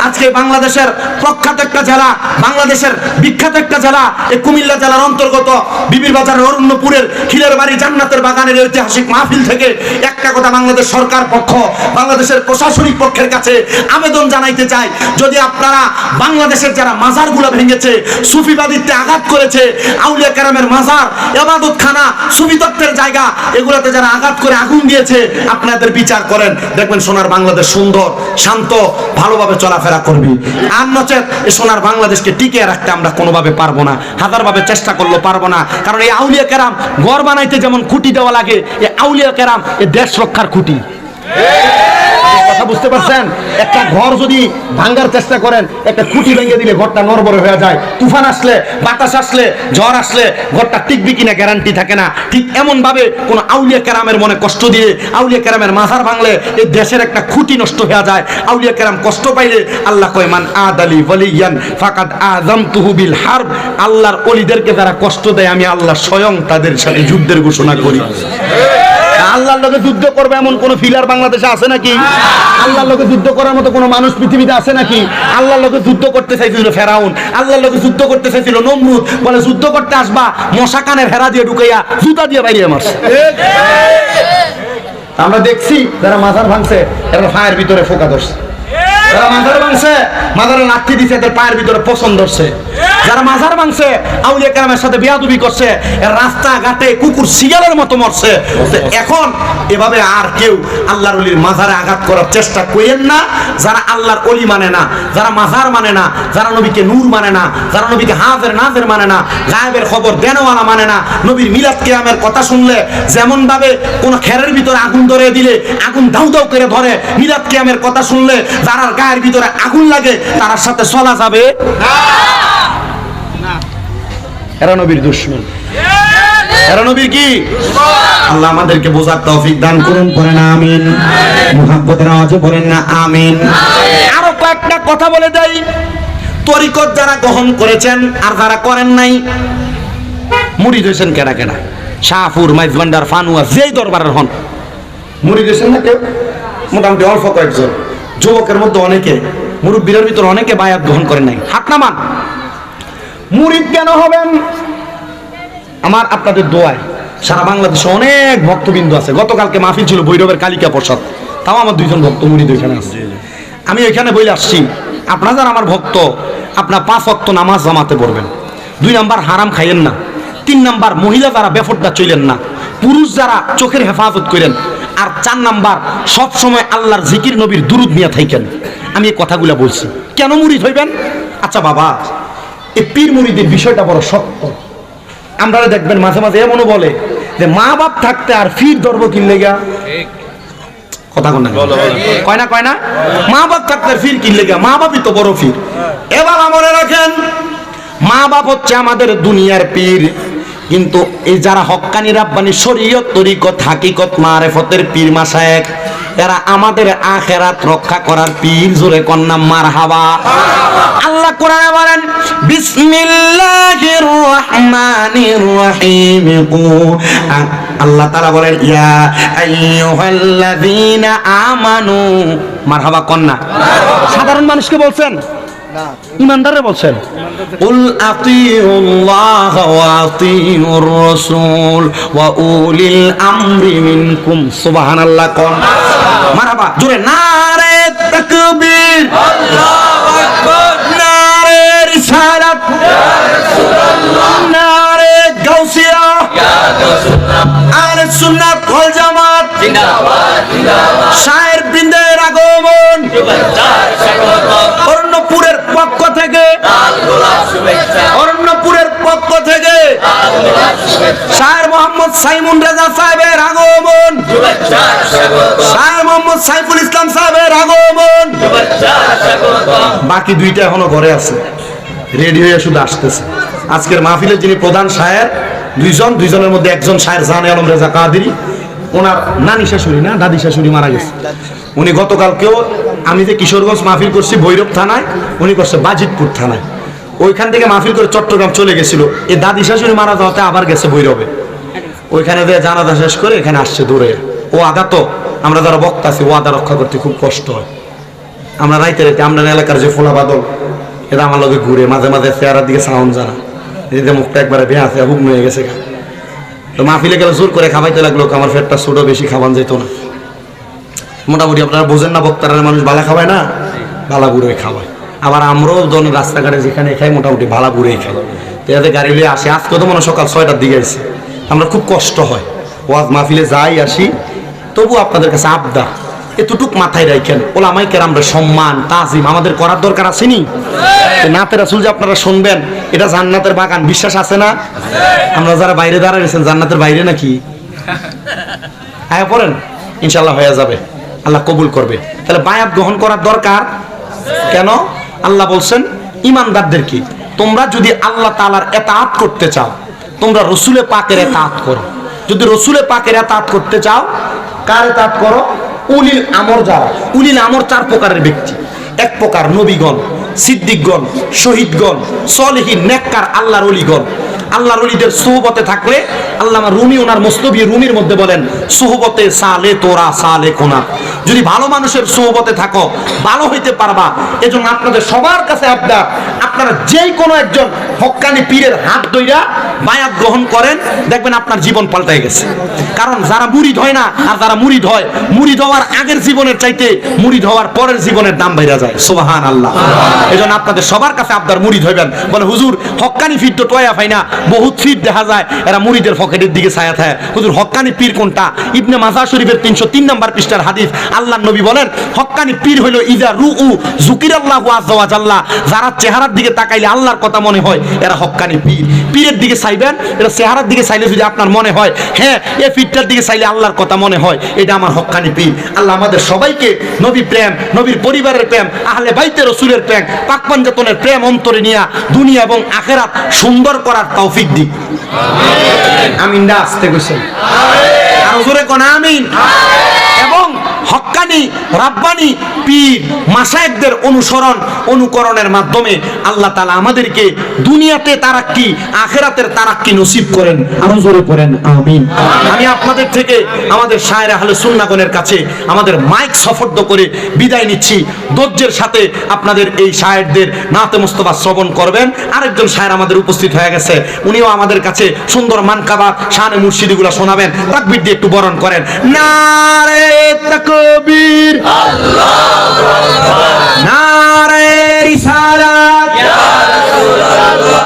আজকে বাংলাদেশের প্রখ্যাত একটা জেলা, বাংলাদেশের বিখ্যাত একটা জেলা, এই কুমিল্লা জেলার অন্তর্গত বিবির বাজারের অরণ্যপুরের খিলের বাড়ি জান্নাতের বাগানের ঐতিহাসিক মাহফিল থেকে একটা কথা বাংলাদেশ সরকার পক্ষ, বাংলাদেশের প্রশাসনিক পক্ষের কাছে আবেদন জানাইতে চাই, যদি আপনারা বাংলাদেশের যারা মাজারগুলো ভেঙেছে, সুফিবাদিত্বে আঘাত করেছে, আউলিয়া কেরামের মাজার, ইবাদতখানা, সুফি তত্ত্বের জায়গা, এগুলোতে যারা আঘাত করে আগুন দিয়েছে, আপনাদের বিচার করেন, দেখবেন সোনার বাংলাদেশ সুন্দর, শান্ত, ভালোভাবে চলাফেরা করবি। আর নচেত এই সোনার বাংলাদেশকে টিকিয়ে রাখতে আমরা কোনোভাবে পারবো না, হাজারভাবে চেষ্টা করলেও পারবো না। কারণ এই আউলিয়া কেরাম ঘর বানাইতে যেমন খুঁটি দেওয়া লাগে, এই আউলিয়া কেরাম এই দেশ রক্ষার খুঁটি। কথা বুঝতে পারছেন? একটা ঘর যদি ভাঙার চেষ্টা করেন, একটা খুঁটি ভেঙে দিলে ঘরটা নড়বড়ে হয়ে যায়। তুফান আসলে, বাতাস আসলে, ঝড় আসলে ঘরটা টিকবে কিনা গ্যারান্টি থাকে না। ঠিক এমন ভাবে কোন আউলিয়া কেরামের মনে কষ্ট দিয়ে, আউলিয়া কেরামের মাজার ভাঙলে এই দেশের একটা খুঁটি নষ্ট হয়ে যায়। আউলিয়া কেরাম কষ্ট পাইলে আল্লাহ কয়, মান আদালি ওয়ালিয়ান ফাকাদ আযামতুহু বিল হারব। আল্লাহর ওলিদেরকে যারা কষ্ট দেয়, আমি আল্লাহ স্বয়ং তাদের সাথে যুদ্ধের ঘোষণা করি। আল্লাহর লোকে যুদ্ধ করবে এমন কোন ফিলার বাংলাদেশে আছে নাকি? আল্লাহর লোকে যুদ্ধ করার মতো কোন মানুষ পৃথিবীতে আছে নাকি? আল্লাহর লোকে যুদ্ধ করতে চাইছিল ফেরাউন, আল্লাহর লোকে যুদ্ধ করতে চাইছিল নমরুদ। বলে যুদ্ধ করতে আসবা, মশা কানে ভেড়া দিয়ে ঢুকাইয়া জুতা দিয়ে বাইরে মারছে। আমরা দেখছি যারা মাজার ভাঙছে, এরা পায়ের ভিতরে ফোকা ধরছে। যারা মাজার ভাঙছে, মাজারে লাঠি দিছে, এদের পায়ের ভিতরে পছন্দ ধরছে। যারা মাজার ভাঙছে, আউলিয়া কেরামের সাথে বেয়াদবি করছে, রাস্তা ঘাটে কুকুর শিয়ালের মতো মরছে। এখন এভাবে আর কেউ আল্লাহর ওলির মাজারে আঘাত করার চেষ্টা করেন না। যারা আল্লাহর ওলি মানে না, যারা মাজার মানে না, যারা নবীকে নূর মানে না, যারা নবীকে হাজের নাজের মানে না, গায়েবের খবর দেনওয়ালা মানে না, নবীর মিলাদ কিয়ামের কথা শুনলে যেমন ভাবে কোন খেরের ভিতরে আগুন ধরে দিলে আগুন দাউ দাউ করে ধরে, মিলাদ কিয়ামের কথা শুনলে যারা গায়ের ভিতরে আগুন লাগে, তার সাথে চলা যাবে না। এরা নবীর দুশমন, এরা নবীর কি? আল্লাহ আমাদেরকে বোঝার তৌফিক দান করুন, পড়েন আমিন। মুহাব্বতের আওয়াজে পড়েন না আমিন। আরো কয়েকটা কথা বলে দেই, তরিকত যারা গ্রহণ করেছেন আর যারা করেন নাই, মুরিদ হয়েছেন কেনা কেনা, শাহপুর, মাইজভান্ডার, ফানুয়া, যেই দরবারের হন, মুরিদ হয়েছেন না কেউ? মোটামুটি অল্প কয়েকজন। যুবকের মধ্যে অনেকে, মুরব্বীর ভিতর অনেকে বায়াত গ্রহণ করেন নাই। হাত নামান। মুরিদ কেন হবেন? আমার আপনাদের দোয়ায় সারা বাংলাদেশে অনেক ভক্তবিন্দু আছে। গতকালকে মাহফিল ছিল ভৈরবের কালিকা প্রসাদ, তাও আমার 2জন ভক্ত মুরিদ ওইখানে আছে। আমি ওইখানে বলে আসছি, আপনারা যারা আমার ভক্ত, আপনার 5 ওয়াক্ত নামাজ জামাতে পড়বেন। 2 নাম্বার হারাম খাইয়েন না। 3 নাম্বার মহিলা যারা বেফরদা চলেন না। পুরুষ যারা চোখের হেফাজত করেন। আর 4 নাম্বার সব সময় আল্লাহর জিকির, নবীর দুরুদ নিয়ে থাকেন। আমি এই কথাগুলো বলছি। কেন মুরিদ হইবেন? আচ্ছা বাবা, এই পীর মুরিদের বিষয়টা বড় শক্ত। আমরা দেখবেন মাঝে মাঝে এমনও বলে যে মা বাপ থাকতে আর ফির ধরবো কিনলে গা। কথা কয় না, কয় না, মা বাপ থাকতে আর ফির কিনলে গা। মা বাপই তো বড় ফির। এবার মনে রাখেন, মা বাপ হচ্ছে আমাদের দুনিয়ার পীর, কিন্তু এই যারা হক্কানি রাব্বানি শরীয়ত তরিকত হাকিকত মারেফতের পীর মাশায়েখ, এরা আমাদের আখিরাত রক্ষা করার পীর। জোরে কন্না মারহাবা। আল্লাহ কোরআনে বলেন বিসমিল্লাহির রহমানির রহিম। আল্লাহ তাআলা বলেন ইয়া আইয়ুহাল্লাযীনা আমানু। মারহাবা কন্না। সাধারণ মানুষকে বলছেন? ইমানদারে বলছেন। কুল আতিউল্লাহ ওয়া আতিউর রাসূল ওয়া উলিল আমরি মিনকুম। সুবহানাল্লাহ কোন। মারহাবা জোরে নারে তাকবীর, আল্লাহু আকবার, নারে রিসালাত, ইয়া রাসূলুল্লাহ, নারে গাউসিয়া, ইয়া রাসূলুল্লাহ, আহলে সুন্নাত ওয়াল জামাত জিন্দাবাদ জিন্দাবাদ। শায়ের বৃন্দের আগমন, অরণ্যপুরের পক্ষ থেকে, অরণ্যপুরের পক্ষ থেকে শায়ের মোহাম্মদ সাইমুন রেজা সাহেবের আগমন, শায়ের মোহাম্মদ সাইফুল ইসলাম সাহেবের আগমন। বাকি দুইটা এখনো ঘরে আছে, রেডি হয়ে শুধু আসতেছে। আজকের মাহফিলের যিনি প্রধান শায়ের দুইজনের মধ্যে একজন শায়ের জানে আলম রেজা কাদেরী, ওনার নানি শাশুড়ি না দাদি শাশুড়ি মারা গেছে। উনি গতকালকেও, আমি যে কিশোরগঞ্জ মাহফিল করছি ভৈরব থানায়, উনি করছে বাজিতপুর থানায়। ওইখান থেকে মাহফিল করে চট্টগ্রাম চলে গেছিল। এই দাদি শাশুড়ি মারা যাওয়াতে আবার গেছে ভৈরবে। ওইখানে যে জানাজা শেষ করে এখানে আসছে দূরে। ও আদা তো আমরা যারা বক্তা আছি, ও আদা রক্ষা করতে খুব কষ্ট হয়। আমরা রাইতে রাইতে আমরা এলাকার যে ফোলা বাদল, এরা আমার লগে ঘুরে মাঝে মাঝে চেহারার দিকে সাউন্ড জানা, এদের মুখটা একবারে বেয়া আছে, হুগ্ন হয়ে গেছে। তো মাহফিলে গেলে জোর করে খাওয়াইতে লাগলো, আমার পেটটা ছোট, বেশি খাওয়ান যেত না। মোটামুটি আপনারা বোঝেন না, বক্তারা মানুষ ভালো খাওয়ায় না, ভালা বুড়োই খাওয়ায়। আবার আমরাও যখন রাস্তাঘাটে যেখানে খাই মোটামুটি ভালা বুড়োই খাই। তো এদের গাড়ি নিয়ে আসে, আজকে তো মনে সকাল 6টার দিকে আসে। আমরা খুব কষ্ট হয়, ওয়াজ মাহফিলে যাই আসি, তবু আপনাদের কাছে আবদার এতটুক মাথায় রাখেন, ওলামাই কেরামদের সম্মান তাজিম আমাদের করার দরকার আসেনি? নাতে রাসূল যে আপনারা শুনবেন, এটা জান্নাতের বাগান, বিশ্বাস আছে না? আমরা যারা বাইরে দাঁড়াইছেন জান্নাতের বাইরে নাকি? হ্যাঁ পড়েন, ইনশাল্লাহ হয়ে যাবে, আল্লাহ কবুল করবে। তাহলে বায়াত গ্রহণ করার দরকার কেন? আল্লাহ বলছেন ইমানদারদের কি, তোমরা যদি আল্লাহ তাআলার ইতাআত করতে চাও, তোমরা রসুলে পাকের ইতাআত করো। যদি রসুলে পাকের ইতাআত করতে চাও, কার ইতাআত করো? উলিল আমর। যারা উলিল আমর 4 প্রকারের ব্যক্তি। এক প্রকার নবীগণ, সিদ্দিকগণ, শহীদগণ, সলিহিন, নেককার আল্লাহর ওলিগণ। আল্লাহর ওলিদের সুহবতে থাকলে, আল্লামা রুমি ওনার মুস্তবি রুমির মধ্যে বলেন সুহবতে সালে তোরা সালে কোনা। যদি ভালো মানুষের সুহবতে থাকো ভালো হইতে পারবা। এজন্য আপনাদের সবার কাছে আবদার, আপনারা যেই কোনো একজন হক্কানি পীরের হাত ধইরা বায়াত গ্রহণ করেন, দেখবেন আপনার জীবন পাল্টাই গেছে। কারণ যারা মুরিদ হয় না আর যারা মুরিদ হয়, মুরিদ হওয়ার আগের জীবনের চাইতে মুরিদ হওয়ার পরের জীবনের দাম বাইরা যায়। সুবহানাল্লাহ। এজন্য আপনাদের সবার কাছে আবদার, মুরিদ হইবেন। বলে হুজুর হক্কানি পীর তো টয়া পাই না, বহুত পীর দেখা যায় এরা মুরিদের পকেটের দিকে ছায়া থাকে। হুজুর হক্কানি পীর কোনটা? ইবনে মাজাহ শরীফের 303 নম্বর পৃষ্ঠার হাদিস, আল্লাহর নবী বলেন হক্কানি পীর হইল ইজা রুউ যুকিরাল্লাহু আযজা ওয়া জাল্লা, যারা চেহারার দিকে তাকাইলে আল্লাহর কথা মনে হয়, এরা হক্কানি পীর। পীরের দিকে চাইবেন, এটা চেহারার দিকে চাইলে যদি আপনার মনে হয় হ্যাঁ এই পীরটার দিকে চাইলে আল্লাহর কথা মনে হয়, এটা আমার হক্কানি পীর। আল্লাহ আমাদের সবাইকে নবী প্রেম, নবীর পরিবারের প্রেম, আহলে বাইতে রাসূলের প্রেম, পাক পাঞ্জাতনের প্রেম অন্তরে নিয়া দুনিয়া এবং আখিরাত সুন্দর করার তৌফিক দিক। আমিন। আমিন না আসতে কইছেন? আমিন। আর জোরে কোন আমিন। এবং হক্কানি রাব্বানি পীর মাশায়েখদের অনুসরণ অনুকরণের মাধ্যমে আল্লাহ তাআলা আমাদেরকে দুনিয়াতে তারাক্কি আখিরাতের তারাক্কি নসিব করেন। আরো জোরে পড়েন আমিন। আমি আপনাদের থেকে আমাদের শায়ের আহলে সুন্নাহগণের কাছে আমাদের মাইক সফর্দ করে বিদায় নিচ্ছি। ধৈর্যের সাথে আপনাদের এই শায়েরদের নাতে মুস্তাফা শ্রবণ করবেন। আরেকজন শায়ের আমাদের উপস্থিত হয়ে গেছে, উনিও আমাদের কাছে সুন্দর মানকাবা শানে মুর্শিদিগুলো শোনাবেন। তাকবীর দিয়ে একটু বরণ করেন। নারে তাকবীর, আল্লাহু আকবার, নারে রিসালাত, ইয়া